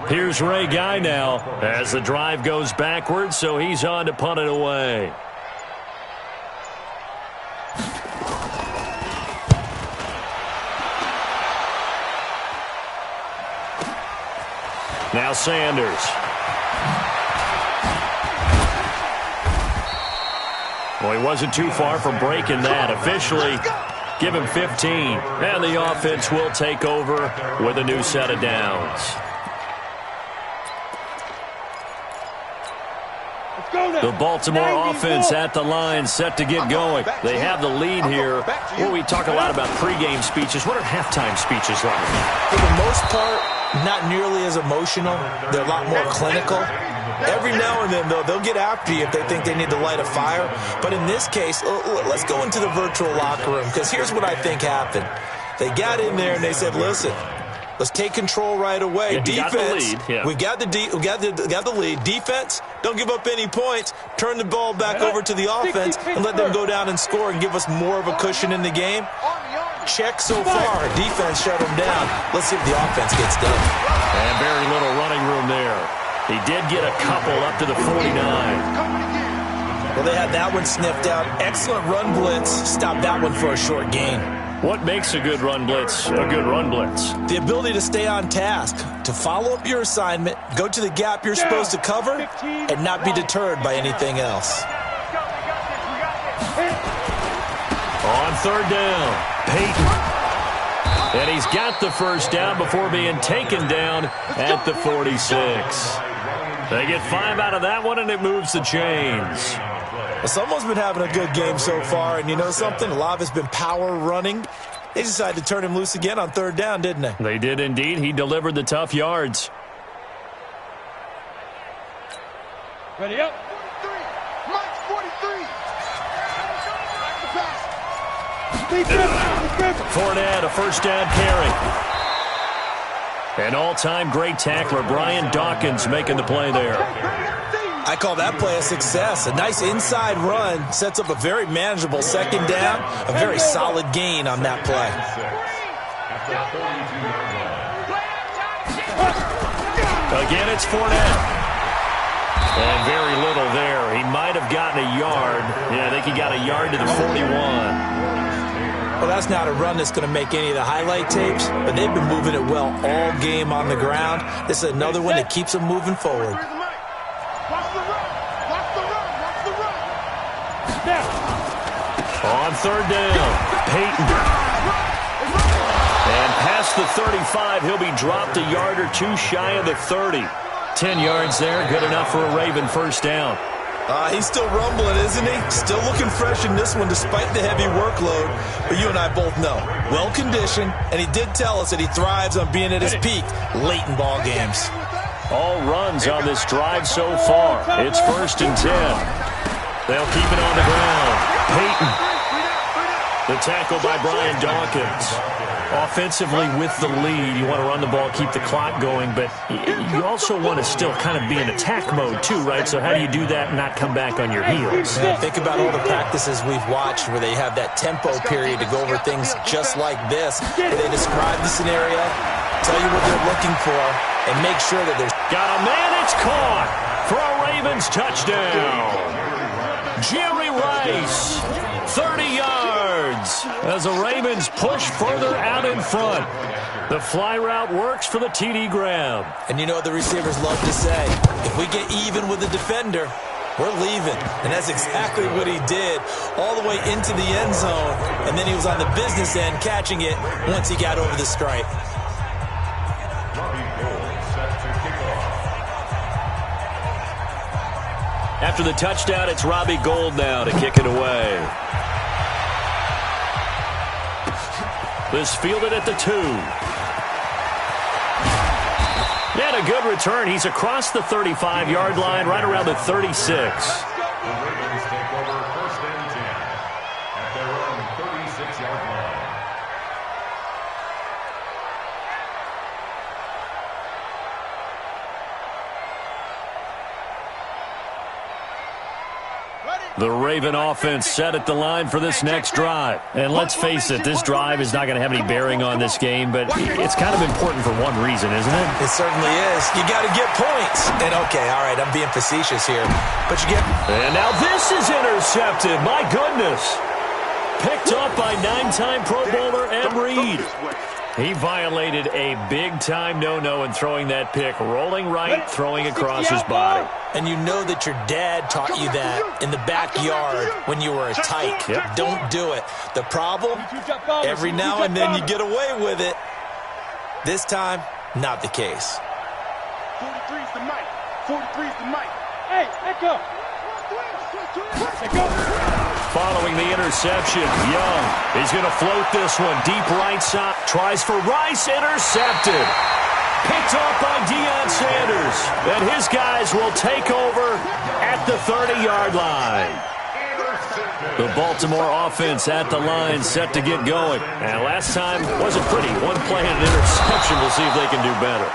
Here's Ray Guy now as the drive goes backwards, so he's on to punt it away. Now Sanders. Well, he wasn't too far from breaking that. Officially, give him 15. And the offense will take over with a new set of downs. The Baltimore offense at the line, set to get going. They have the lead here. Well, we talk a lot about pregame speeches. What are halftime speeches like? For the most part, not nearly as emotional. They're a lot more clinical. Every now and then, though, they'll get after you if they think they need to light a fire. But in this case, let's go into the virtual locker room, because here's what I think happened. They got in there and they said, listen, let's take control right away. Yeah, defense, we got the lead. Defense, don't give up any points. Turn the ball back over to the offense and let them go down and score and give us more of a cushion in the game. Check so far. Defense shut them down. Let's see if the offense gets done. And very little running room there. He did get a couple up to the 49. Well, they had that one sniffed out. Excellent run blitz. Stopped that one for a short gain. What makes a good run blitz a good run blitz? The ability to stay on task, to follow up your assignment, go to the gap you're supposed to cover, and not be deterred by anything else. On third down, Peyton. And he's got the first down before being taken down at the 46. They get 5 out of that one, and it moves the chains. Well, someone's been having a good game so far, and you know something? A lot of it's been power running. They decided to turn him loose again on third down, didn't they? They did indeed. He delivered the tough yards. Ready up. 43. Mike's 43. Fournette, a first down carry. An all-time great tackler, Brian Dawkins, making the play there. I call that play a success. A nice inside run sets up a very manageable second down, a very solid gain on that play. Again, it's Fournette. And very little there. He might have gotten a yard. Yeah, I think he got a yard to the 41. Well, that's not a run that's going to make any of the highlight tapes, but they've been moving it well all game on the ground. This is another one that keeps them moving forward. On third down, Peyton. And past the 35, he'll be dropped a yard or two shy of the 30. 10 yards there, good enough for a Raven first down. He's still rumbling, isn't he? Still looking fresh in this one despite the heavy workload. But you and I both know, well-conditioned, and he did tell us that he thrives on being at his peak late in ball games. All runs on this drive so far. It's 1st and 10. They'll keep it on the ground. Peyton. The tackle by Brian Dawkins. Offensively with the lead, you want to run the ball, keep the clock going, but you also want to still kind of be in attack mode too, right? So how do you do that and not come back on your heels? Yeah, think about all the practices we've watched where they have that tempo period to go over things just like this. Where they describe the scenario, tell you what they're looking for, and make sure that there's... Got a man, it's caught for a Ravens touchdown. Jerry Rice, 30 yards as the Ravens push further out in front. The fly route works for the TD grab. And you know what the receivers love to say? If we get even with the defender, we're leaving. And that's exactly what he did all the way into the end zone. And then he was on the business end catching it once he got over the stripe. After the touchdown, it's Robbie Gould now to kick it away. This fielded at the 2. And a good return. He's across the 35-yard line, right around the 36. The Ravens take over 1st and 10 at their own 36-yard line. The Raven offense set at the line for this next drive. And let's face it, this drive is not going to have any bearing on this game, but it's kind of important for one reason, isn't it? It certainly is. You got to get points. And, okay, all right, I'm being facetious here. But you get... And now this is intercepted. My goodness. Picked up by 9-time Pro Bowler Ed Reed. He violated a big-time no-no in throwing that pick, rolling right, throwing across his body. And you know that your dad taught you that in the backyard when you were a tyke. Yep. Don't do it. The problem, every now and then you get away with it. This time, not the case. 43's the mic. 43's the mic. Hey, echo. Following the interception, Young is going to float this one deep right side. Tries for Rice, intercepted. Picked off by Deion Sanders. And his guys will take over at the 30-yard line. The Baltimore offense at the line, set to get going. And last time wasn't pretty. One play and an interception. We'll see if they can do better.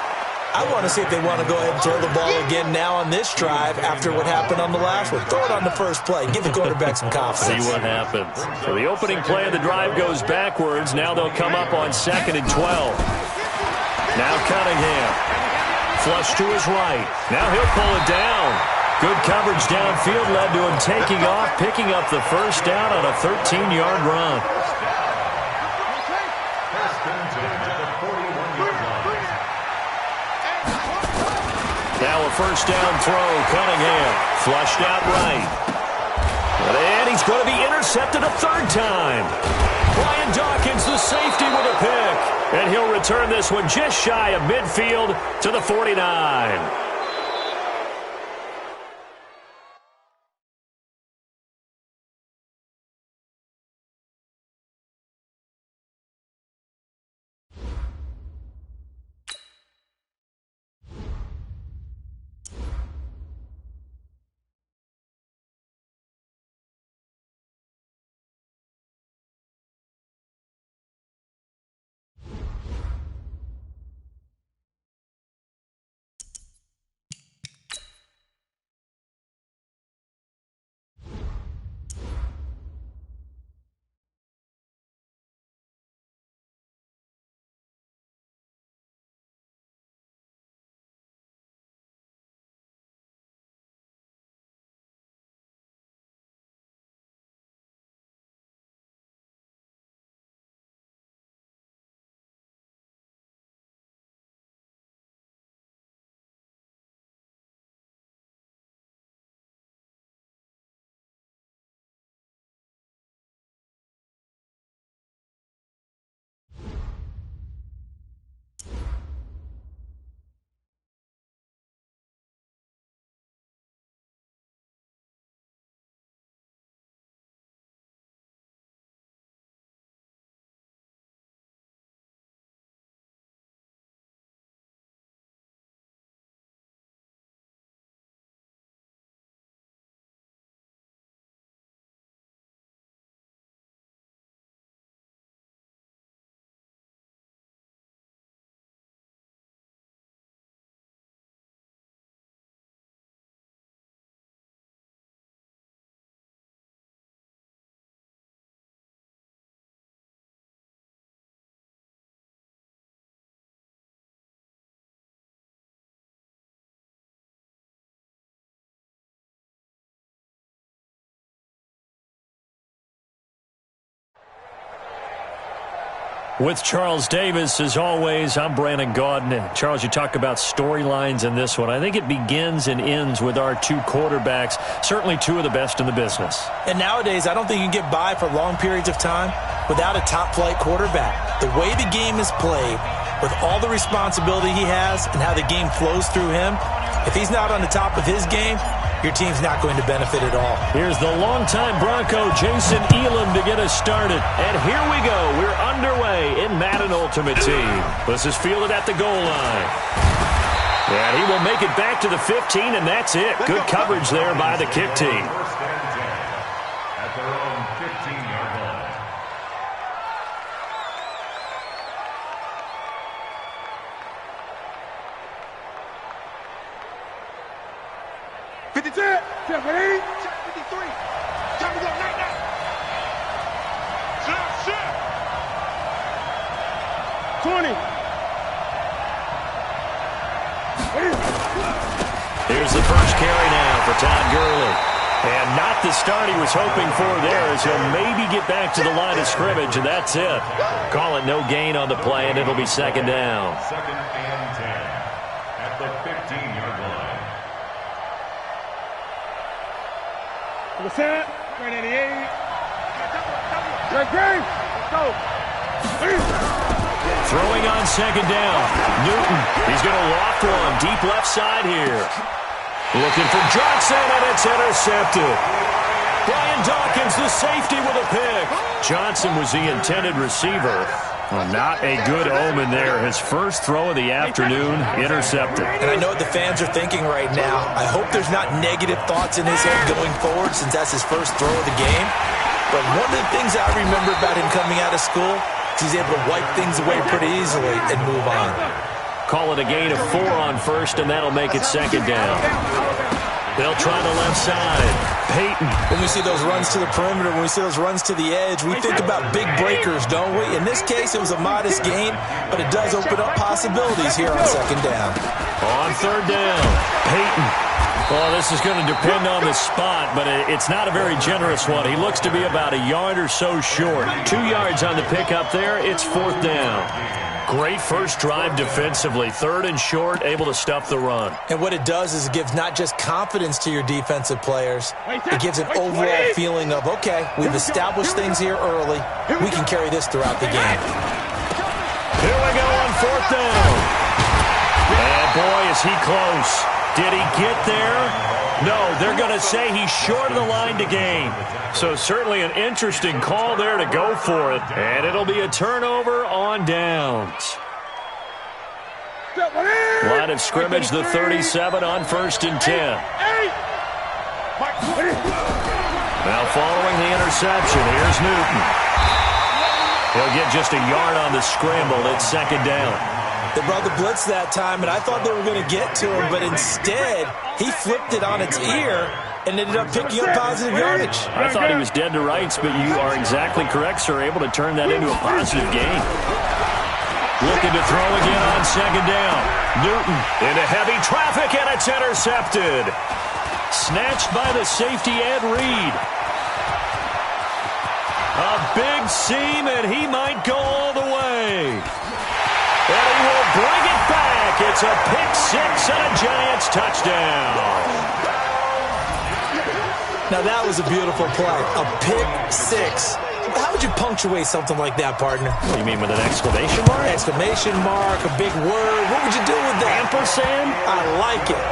I want to see if they want to go ahead and throw the ball again now on this drive after what happened on the last one. Throw it on the first play. Give the quarterback some confidence. See what happens. So the opening play of the drive goes backwards. Now they'll come up on 2nd and 12. Now Cunningham. Flush to his right. Now he'll pull it down. Good coverage downfield led to him taking off, picking up the first down on a 13-yard run. Now a first down throw. Cunningham flushed out right. And he's going to be intercepted a 3rd time. Brian Dawkins, the safety, with a pick. And he'll return this one just shy of midfield to the 49. With Charles Davis, as always, I'm Brandon Gaudin. Charles, you talk about storylines in this one. I think it begins and ends with our 2 quarterbacks, certainly 2 of the best in the business. And nowadays, I don't think you can get by for long periods of time without a top-flight quarterback. The way the game is played, with all the responsibility he has and how the game flows through him, if he's not on the top of his game, your team's not going to benefit at all. Here's the longtime Bronco, Jason Elam, to get us started. And here we go. We're underway in Madden Ultimate Team. This is fielded at the goal line. And he will make it back to the 15, and that's it. Good coverage there by the kick team. First and 10 at their own 15-yard line. Check 53. Time to go, night. Set. 20. Here's the first carry now for Todd Gurley. And not the start he was hoping for there, as he'll maybe get back to the line of scrimmage, and that's it. Call it no gain on the play, and it'll be second down. Second and 10 at the 15-yard line. Set. 388. Great. Let's go. Throwing on second down. Newton, he's going to loft one deep left side here. Looking for Johnson, and it's intercepted. Brian Dawkins, the safety, with a pick. Johnson was the intended receiver. Well, not a good omen there. His first throw of the afternoon, intercepted. And I know what the fans are thinking right now. I hope there's not negative thoughts in his head going forward, since that's his first throw of the game. But one of the things I remember about him coming out of school is he's able to wipe things away pretty easily and move on. Call it a gain of 4 on first, and that'll make it second down. They'll try the left side. Peyton. When we see those runs to the perimeter, when we see those runs to the edge, we think about big breakers, don't we? In this case, it was a modest gain, but it does open up possibilities here on second down. On third down, Peyton. Well, this is going to depend on the spot, but it's not a very generous one. He looks to be about a yard or so short. 2 yards on the pickup there. It's fourth down. Great first drive defensively. Third and short, able to stuff the run. And what it does is it gives not just confidence to your defensive players, it gives an overall feeling of, okay, we've established things here early. We can carry this throughout the game. Here we go on fourth down. And boy, is he close. Did he get there? No, they're going to say he's short of the line to gain. So certainly an interesting call there to go for it. And it'll be a turnover on downs. Line of scrimmage, the 37 on first and 10. Now following the interception, here's Newton. He'll get just a yard on the scramble. It's second down. They brought the blitz that time, and I thought they were going to get to him, but instead, he flipped it on its ear and ended up picking up positive yardage. I thought he was dead to rights, but you are exactly correct, sir. Able to turn that into a positive gain. Looking to throw again on second down. Newton into heavy traffic, and it's intercepted. Snatched by the safety, Ed Reed. A big seam, and he might go all the way. And he will bring it back. It's a pick six and a Giants touchdown. Now that was a beautiful play. A pick six. How would you punctuate something like that, partner? What do you mean, with an exclamation mark? Exclamation mark, a big word. What would you do with that? Ampersand? I like it.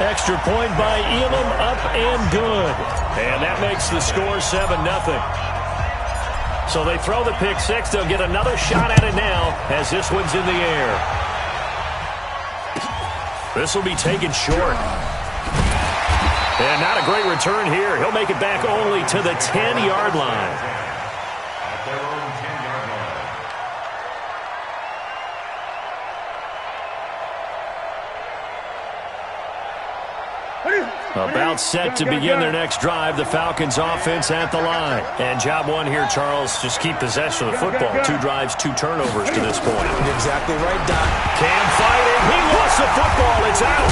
Extra point by Elam, up and good. And that makes the score 7-0. So they throw the pick six. They'll get another shot at it now as this one's in the air. This will be taken short. And not a great return here. He'll make it back only to the 10-yard line. At their own 10-yard line. About set to begin their next drive. The Falcons offense at the line. And job one here, Charles, just keep possession of the football. 2 drives, 2 turnovers to this point. You're exactly right, Doc. Cam fighting. He lost the football. It's out.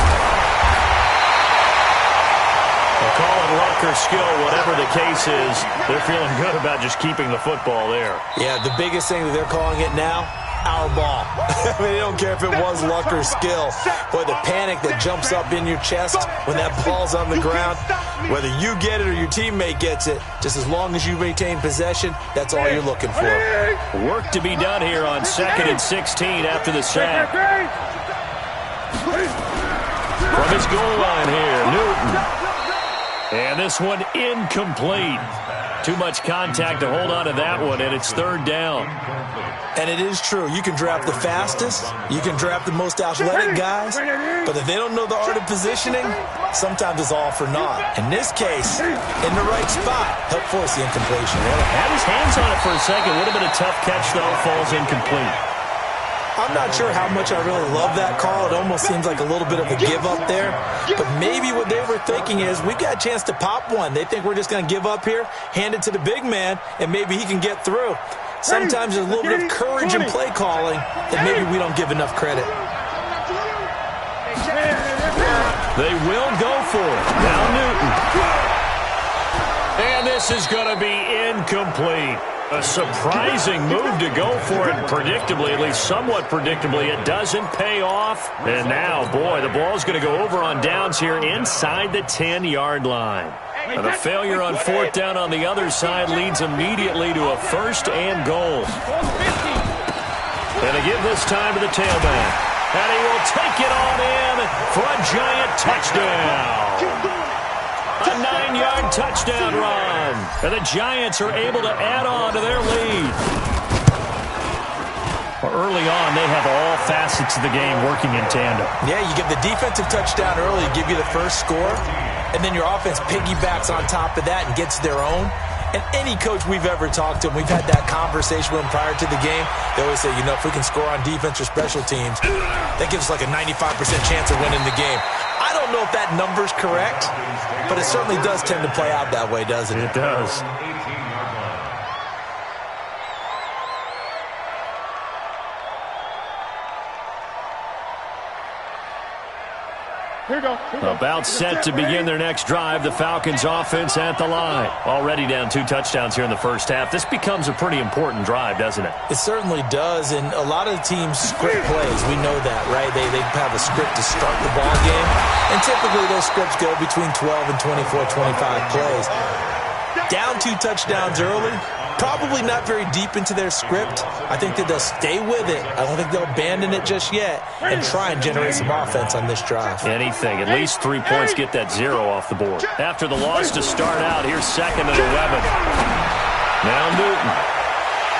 They'll call it luck or skill, whatever the case is. They're feeling good about just keeping the football there. Yeah, the biggest thing that they're calling it now, our ball. I mean, they don't care if it was luck or skill. Boy, the panic that jumps up in your chest when that ball's on the ground, whether you get it or your teammate gets it, just as long as you maintain possession, that's all you're looking for. Work to be done here on 2nd and 16 after the sack. From his goal line here, Newton. And this one incomplete. Too much contact to hold on to that one, and it's third down. And it is true. You can draft the fastest. You can draft the most athletic guys. But if they don't know the art of positioning, sometimes it's all for naught. In this case, in the right spot, help force the incompletion. Had his hands on it for a second. Would have been a tough catch, though. Falls incomplete. I'm not sure how much I really love that call. It almost seems like a little bit of a give up there. But maybe what they were thinking is, we've got a chance to pop one. They think we're just going to give up here, hand it to the big man, and maybe he can get through. Sometimes there's a little bit of courage in play calling that maybe we don't give enough credit. They will go for it. Now Newton. And this is going to be incomplete. A surprising move to go for it, predictably, at least somewhat predictably. It doesn't pay off. And now, boy, the ball's going to go over on downs here inside the 10-yard line. And the failure on fourth down on the other side leads immediately to a first and goal. And they give this time to the tailback. And he will take it on in for a giant touchdown. A 9-yard touchdown run. And the Giants are able to add on to their lead. Early on, they have all facets of the game working in tandem. Yeah, you give the defensive touchdown early, give you the first score, and then your offense piggybacks on top of that and gets their own. And any coach we've ever talked to, we've had that conversation with them prior to the game, they always say, if we can score on defense or special teams, that gives us like a 95% chance of winning the game. I don't know if that number's correct, but it certainly does tend to play out that way, doesn't it? It does. Here we go. About set to begin their next drive, the Falcons offense at the line. Already down 2 touchdowns here in the first half. This becomes a pretty important drive, doesn't it? It certainly does, and a lot of the teams script plays. We know that, right? They have a script to start the ball game, and typically those scripts go between 12 and 24, 25 plays. Down 2 touchdowns early, probably not very deep into their script. I think that they'll stay with it. I don't think they'll abandon it just yet and try and generate some offense on this drive. Anything. At least 3 points get that 0 off the board. After the loss to start out, here's 2nd and 11. Now Newton.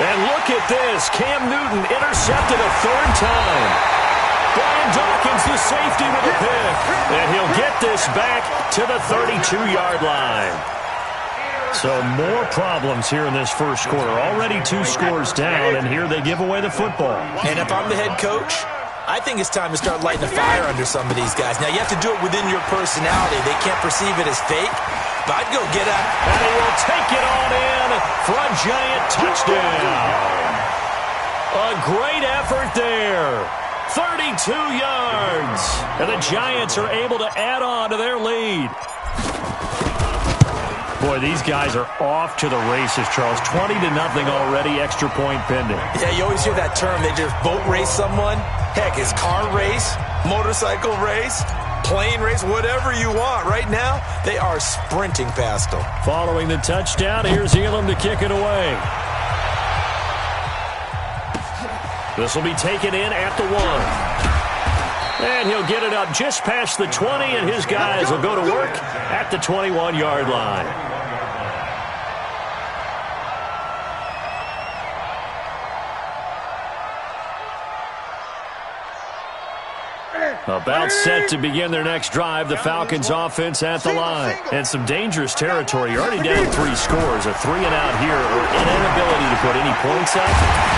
And look at this. Cam Newton intercepted a 3rd time. Brian Dawkins, the safety, with a pick. And he'll get this back to the 32-yard line. So more problems here in this first quarter. Already 2 scores down, and here they give away the football. And if I'm the head coach, I think it's time to start lighting a fire under some of these guys. Now, you have to do it within your personality. They can't perceive it as fake, but I'd go get up. And he will take it on in for a giant touchdown. A great effort there. 32 yards. And the Giants are able to add on to their lead. Boy, these guys are off to the races, Charles. 20-0 already, extra point pending. Yeah, you always hear that term. They just boat race someone. Heck, it's car race, motorcycle race, plane race, whatever you want. Right now, they are sprinting past them. Following the touchdown, here's Elam to kick it away. This will be taken in at the 1. And he'll get it up just past the 20, and his guys will go to work at the 21-yard line. About set to begin their next drive, the Falcons offense at the line. And some dangerous territory. You're already down 3 scores. A 3-and-out here, or an inability to put any points up.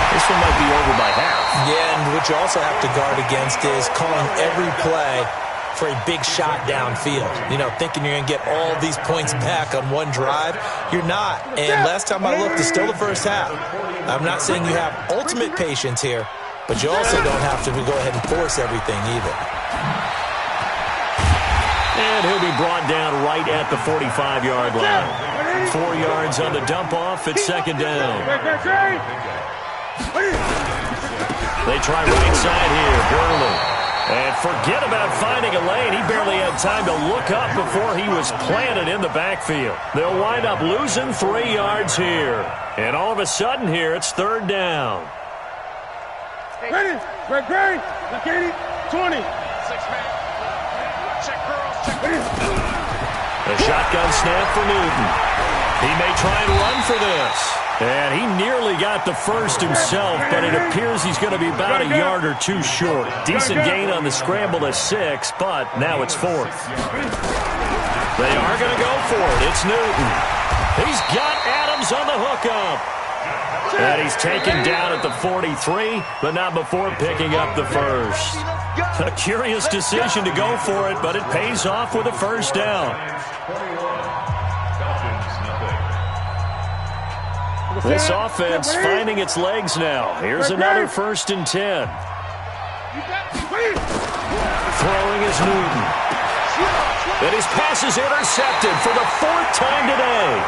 This one might be over by half. Yeah, and what you also have to guard against is calling every play for a big shot downfield. Thinking you're going to get all these points back on one drive. You're not. And last time I looked, it's still the first half. I'm not saying you have ultimate patience here, but you also don't have to go ahead and force everything either. And he'll be brought down right at the 45-yard line. 4 yards on the dump-off at 2nd down. They try right side here, Gurley. And forget about finding a lane. He barely had time to look up before he was planted in the backfield. They'll wind up losing 3 yards here. And all of a sudden here, it's 3rd down. Ready, Greg, McKinney, 20. 6-man. Check girls, check. A shotgun snap for Newton. He may try and run for this. And he nearly got the first himself, but it appears he's going to be about a yard or two short. Decent gain on the scramble to 6, but now it's 4th. They are going to go for it. It's Newton. He's got Adams on the hookup. And he's taken down at the 43, but not before picking up the first. A curious decision to go for it, but it pays off with a first down. This offense finding its legs now. Here's another 1st and 10. Throwing is Newton. And his pass is intercepted for the 4th time today.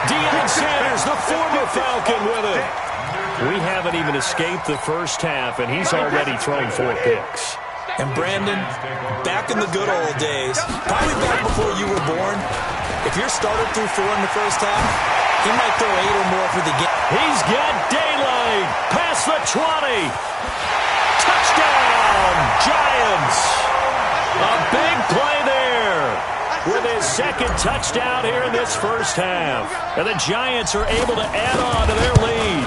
Deion Sanders, the former Falcon, with it. We haven't even escaped the first half, and he's already thrown 4 picks. And Brandon, back in the good old days, probably back before you were born, if your starter threw 4 in the first half, he might throw 8 or more for the game. He's got daylight. Past the 20. Touchdown, Giants. A big play there with his 2nd touchdown here in this first half. And the Giants are able to add on to their lead.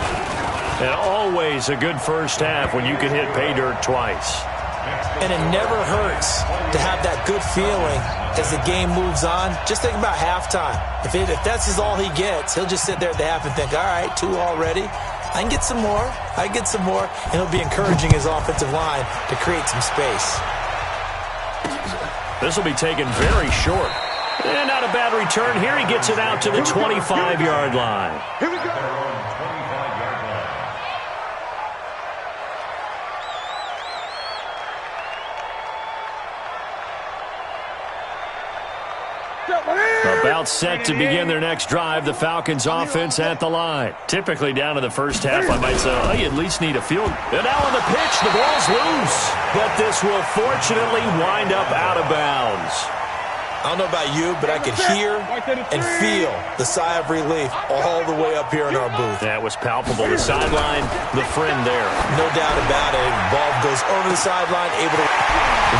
And always a good first half when you can hit pay dirt twice. And it never hurts to have that good feeling as the game moves on. Just think about halftime. If that's all he gets, he'll just sit there at the half and think, all right, 2 already. I can get some more. I can get some more. And he'll be encouraging his offensive line to create some space. This will be taken very short. And not a bad return here. He gets it out to the 25-yard line. Here we go. About set to begin their next drive, the Falcons offense at the line. Typically down to the first half, I might say, oh, you at least need a field. And now on the pitch, the ball's loose. But this will fortunately wind up out of bounds. I don't know about you, but I could hear and feel the sigh of relief all the way up here in our booth. That was palpable. The sideline, the friend there. No doubt about it. Ball goes over the sideline, able to...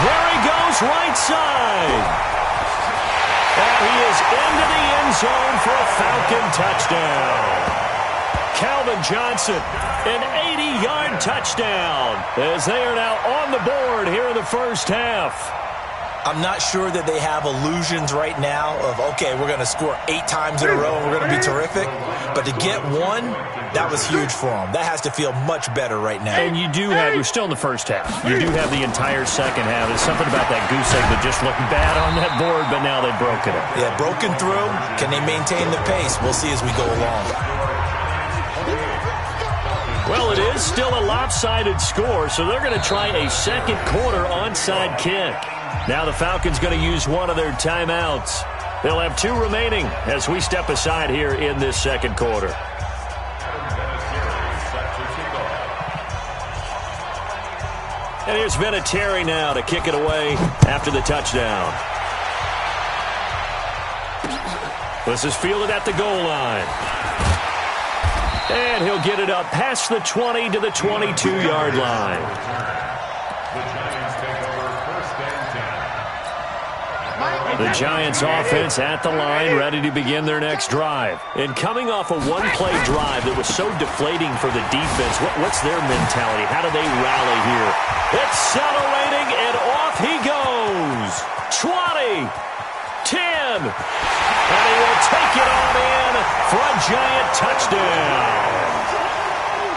There he goes, right side. And he is into the end zone for a Falcon touchdown. Calvin Johnson, an 80-yard touchdown, as they are now on the board here in the first half. I'm not sure that they have illusions right now of, okay, we're going to score 8 times in a row and we're going to be terrific. But to get 1, that was huge for them. That has to feel much better right now. And you do have, you're still in the first half. You do have the entire second half. There's something about that goose egg that just looked bad on that board, but now they've broken it. Yeah, broken through. Can they maintain the pace? We'll see as we go along. Well, it is still a lopsided score, so they're going to try a second quarter onside kick. Now the Falcons going to use one of their timeouts. They'll have 2 remaining as we step aside here in this second quarter. And here's Vinatieri now to kick it away after the touchdown. This is fielded at the goal line. And he'll get it up past the 20 to the 22-yard line. The Giants offense at the line, ready to begin their next drive. And coming off a one-play drive that was so deflating for the defense, what's their mentality? How do they rally here? Accelerating, and off he goes. 20, 10, and he will take it on in for a Giant touchdown.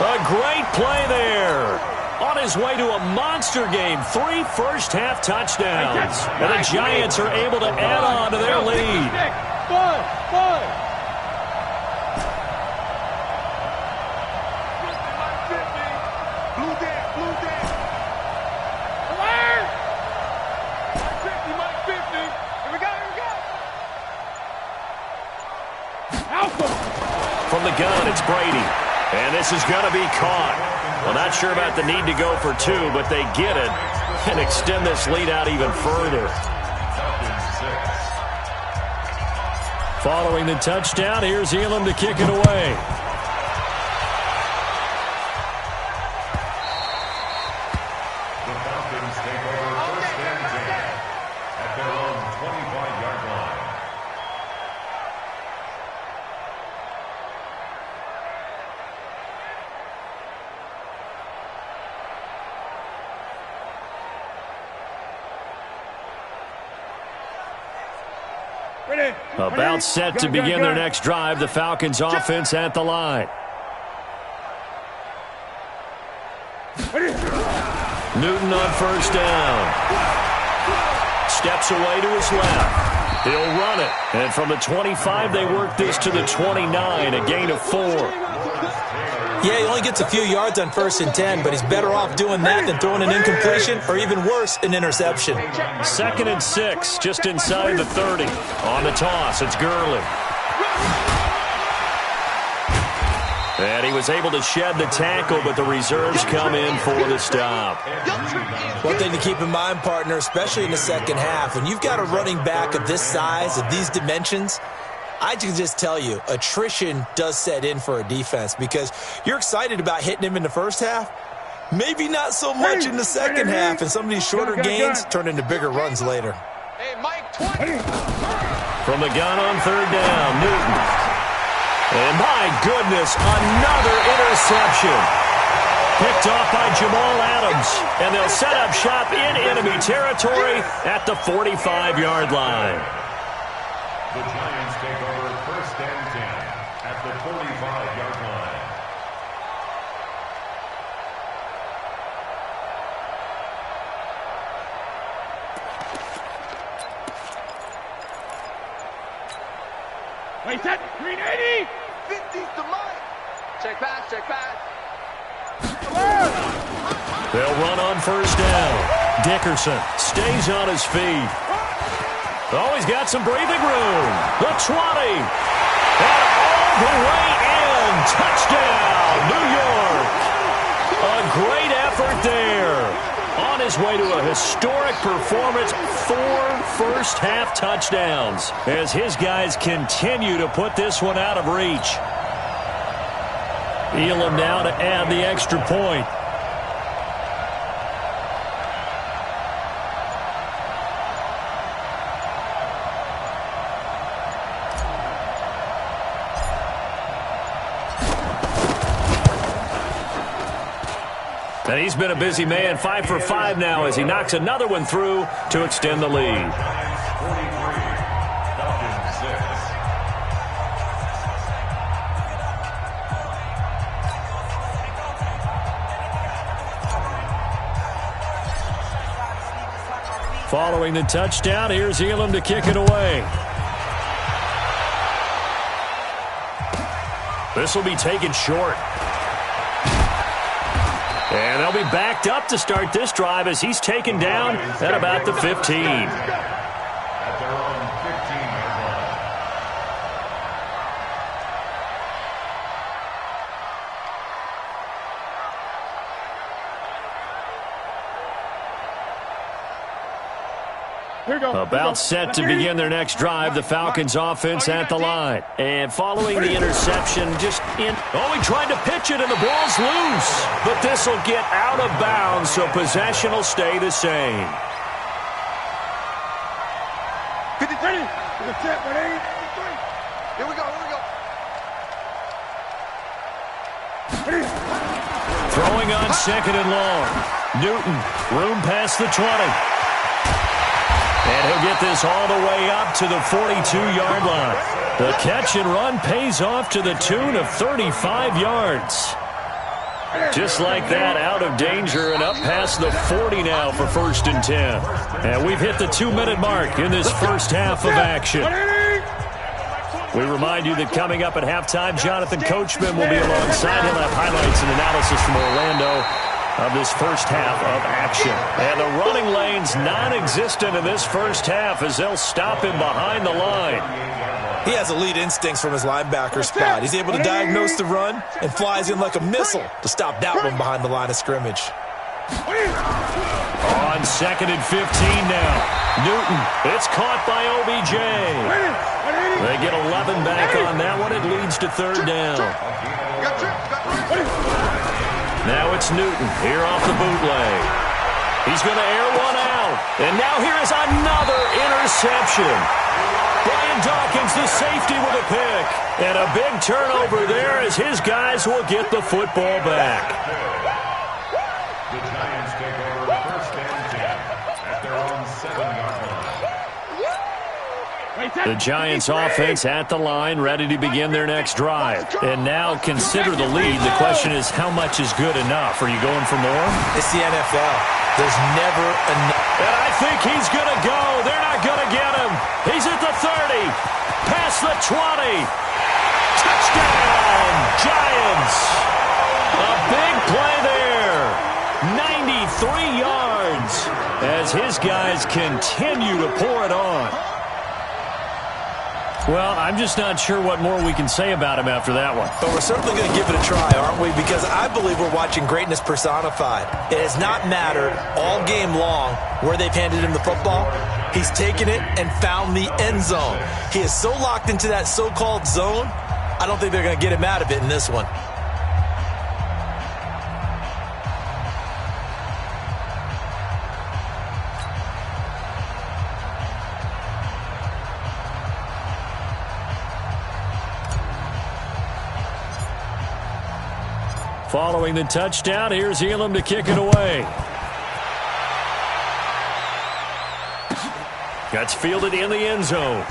A great play there. On his way to a monster game, 3 first-half touchdowns. And the Giants are able to add on to their lead. From the gun, it's Brady. And this is going to be caught. Well, not sure about the need to go for 2, but they get it and extend this lead out even further. Following the touchdown, here's Elam to kick it away. The Falcons take over first and 10 at their own 25-yard line. About set to begin their next drive. The Falcons offense at the line. Newton on first down. Steps away to his left. He'll run it. And from the 25, they work this to the 29, a gain of 4. Yeah, he only gets a few yards on 1st and 10, but he's better off doing that than throwing an incompletion or even worse, an interception. 2nd and 6, just inside the 30. On the toss, it's Gurley. And he was able to shed the tackle, but the reserves come in for the stop. One thing to keep in mind, partner, especially in the second half, when you've got a running back of this size, of these dimensions, I can just tell you, attrition does set in for a defense because you're excited about hitting him in the first half. Maybe not so much in the second half, and some of these shorter gains turn into bigger runs later. Hey, Mike, 20. From the gun on 3rd down, Newton. And my goodness, another interception. Picked off by Jamal Adams. And they'll set up shop in enemy territory at the 45-yard line. The Giants take over 1st and 10 at the 45-yard line. Wait, set. 380. 50's to Mike. Check pass, check pass. They'll run on 1st down. Dickerson stays on his feet. Oh, he's got some breathing room. The 20. And all the way in. Touchdown, New York. A great effort there. On his way to a historic performance, 4 first-half touchdowns as his guys continue to put this one out of reach. Elam now to add the extra point. And he's been a busy man, 5 for 5 now as he knocks another one through to extend the lead. Following the touchdown, here's Elam to kick it away. This will be taken short. And they'll be backed up to start this drive as he's taken down at about the 15. At their own 15-yard line. Here we go. About set to begin their next drive, the Falcons offense at the line. And following the interception, he tried to pitch it and the ball's loose. But this will get out of bounds, so possession will stay the same. 50, 30. Here we go, here we go. Throwing on 2nd and long. Newton, room past the 20. And he'll get this all the way up to the 42-yard line. The catch and run pays off to the tune of 35 yards. Just like that, out of danger and up past the 40 now for 1st and 10. And we've hit the 2-minute mark in this first half of action. We remind you that coming up at halftime, Jonathan Coachman will be alongside. He'll have highlights and analysis from Orlando of this first half of action. And the running lane's non-existent in this first half as they'll stop him behind the line. He has elite instincts from his linebacker spot. He's able to diagnose the run and flies in like a missile to stop that one behind the line of scrimmage. On 2nd and 15 now. Newton, it's caught by OBJ. They get 11 back on that one. It leads to 3rd down. Now it's Newton here off the bootleg. He's going to air one out. And now here is another interception. Brian Dawkins, the safety, with a pick. And a big turnover there as his guys will get the football back. The Giants take over 1st and 10 at their own 7-yard line. Wait, The Giants offense at the line, ready to begin their next drive. And now consider the lead. The question is, how much is good enough? Are you going for more? It's the NFL. There's never enough. And I think he's going to go. They're not going to get him. He's at the 30. Past the 20. Touchdown, Giants. A big play there. 93 yards as his guys continue to pour it on. Well, I'm just not sure what more we can say about him after that one. But we're certainly going to give it a try, aren't we? Because I believe we're watching greatness personified. It has not mattered all game long where they've handed him the football. He's taken it and found the end zone. He is so locked into that so-called zone, I don't think they're going to get him out of it in this one. Following the touchdown, here's Elam to kick it away. That's fielded in the end zone.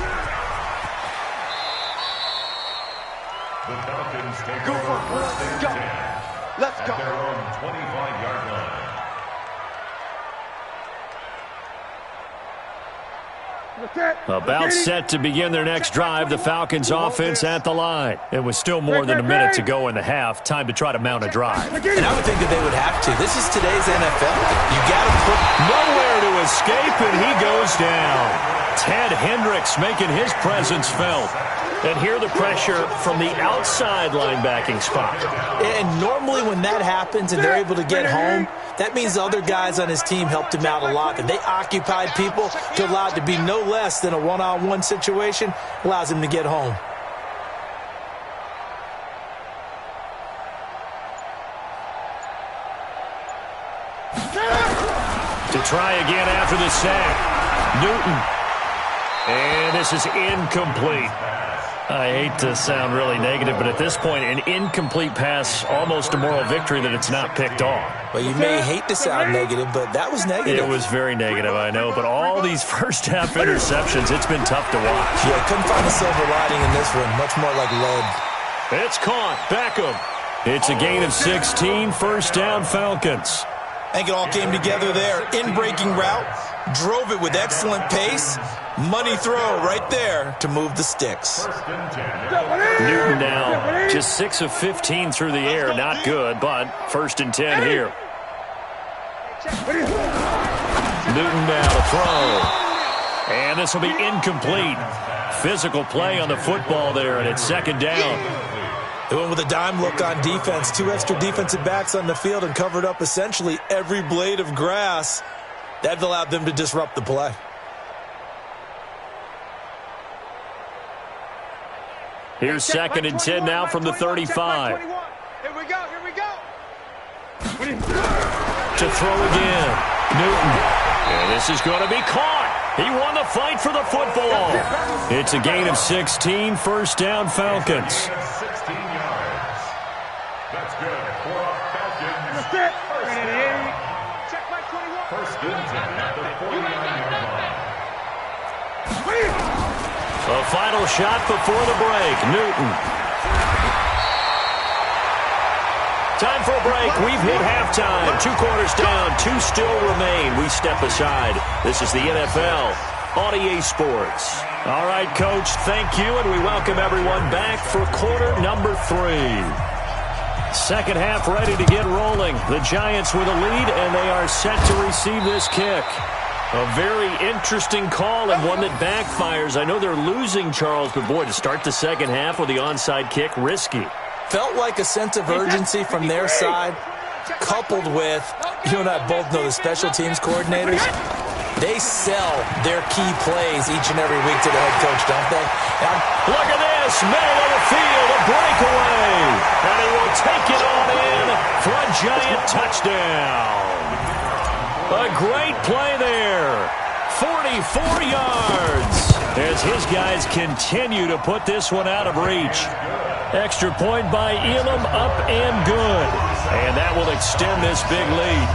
The Falcons take Go over for it. first and Go. 10 Let's at go. their own 25-yard line. About set to begin their next drive, the Falcons offense at the line. It was still more than a minute to go in the half. Time to try to mount a drive. And I would think that they would have to. This is today's NFL. You got to put Nowhere to escape, and he goes down. Ted Hendricks making his presence felt. And here the pressure from the outside linebacking spot. And normally when that happens and they're able to get home, that means the other guys on his team helped him out a lot. That they occupied people to allow it to be no less than a one-on-one situation, allows him to get home. To try again after the sack. Newton. And this is incomplete. I hate to sound really negative, but at this point, an incomplete pass, almost a moral victory that it's not picked off. Well, you may hate to sound negative, but that was negative. It was very negative, I know, but all these first-half interceptions, it's been tough to watch. Yeah, couldn't find a silver lining in this one. Much more like lead. It's caught. Beckham. It's a gain of 16. First down, Falcons. I think it all came together there. In-breaking route, drove it with excellent pace. Money throw right there to move the sticks. Newton now just 6 of 15 through the air. Not good, but first and 10 here. Newton now to throw. And this will be incomplete. Physical play on the football there, and it's second down. They went with a dime look on defense. 2 extra defensive backs on the field and covered up essentially every blade of grass. That allowed them to disrupt the play. Here's second and 10 now from the 35. Here we go, here we go. To throw again. Newton. And this is going to be caught. He won the fight for the football. It's a gain of 16. First down, Falcons. 16 yards. That's good for a Falcons. Check my 21. First and 10 at the 49-yard line. A final shot before the break. Newton. Time for a break. We've hit halftime. 2 quarters down. 2 still remain. We step aside. This is the NFL on EA Sports. All right, Coach, thank you, and we welcome everyone back for quarter number 3. Second half ready to get rolling. The Giants with a lead, and they are set to receive this kick. A very interesting call and one that backfires. I know they're losing, Charles, but boy, to start the second half with the onside kick, risky. Felt like a sense of urgency from their side, coupled with, you and I both know the special teams coordinators, they sell their key plays each and every week to the head coach, don't they? Look at this, middle of the field, a breakaway. And he will take it on in for a Giant touchdown. A great play there. 44 yards as his guys continue to put this one out of reach. Extra point by Elam, up and good. And that will extend this big lead.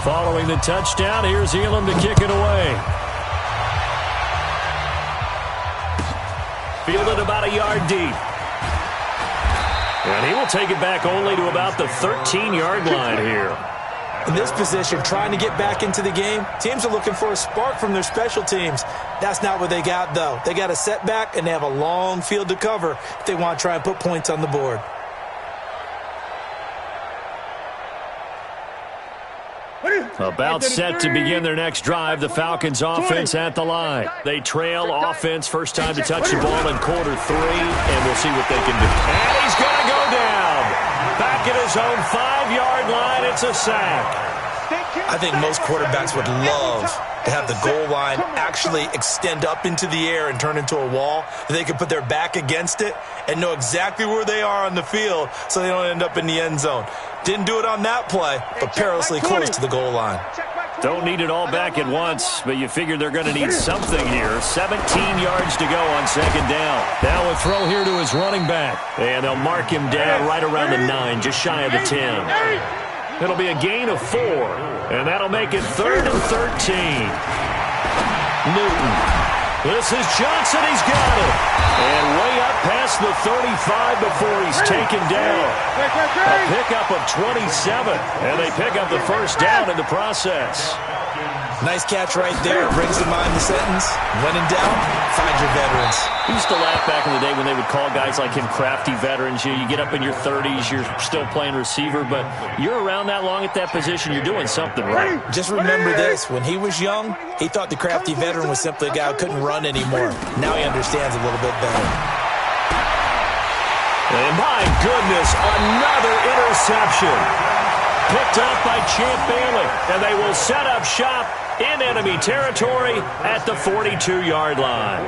Following the touchdown, here's Elam to kick it away. Fielded about a yard deep. And he will take it back only to about the 13-yard line here. In this position, trying to get back into the game, teams are looking for a spark from their special teams. That's not what they got, though. They got a setback, and they have a long field to cover if they want to try and put points on the board. About set to begin their next drive, the Falcons offense at the line. They trail offense, first time to touch the ball in quarter 3, and we'll see what they can do. And he's going to go down. Back at his own 5-yard line, it's a sack. I think most quarterbacks would love to have the goal line actually extend up into the air and turn into a wall. They can put their back against it and know exactly where they are on the field so they don't end up in the end zone. Didn't do it on that play, but perilously close to the goal line. Don't need it all back at once, but you figure they're going to need something here. 17 yards to go on second down. Now a throw here to his running back. And they'll mark him down right around the 9, just shy of the 10. It'll be a gain of 4, and that'll make it 3rd and 13. Newton. This is Johnson. He's got it. And way up past the 35 before he's taken down. A pickup of 27, and they pick up the first down in the process. Nice catch right there. Brings to mind the sentence, when in doubt, find your veterans. We used to laugh back in the day when they would call guys like him crafty veterans. You get up in your 30s, you're still playing receiver, but you're around that long at that position, you're doing something right. Just remember this. When he was young, he thought the crafty veteran was simply a guy who couldn't run anymore. Now he understands a little bit better. And my goodness, another interception. Picked up by Champ Bailey, and they will set up shop in enemy territory at the 42-yard line.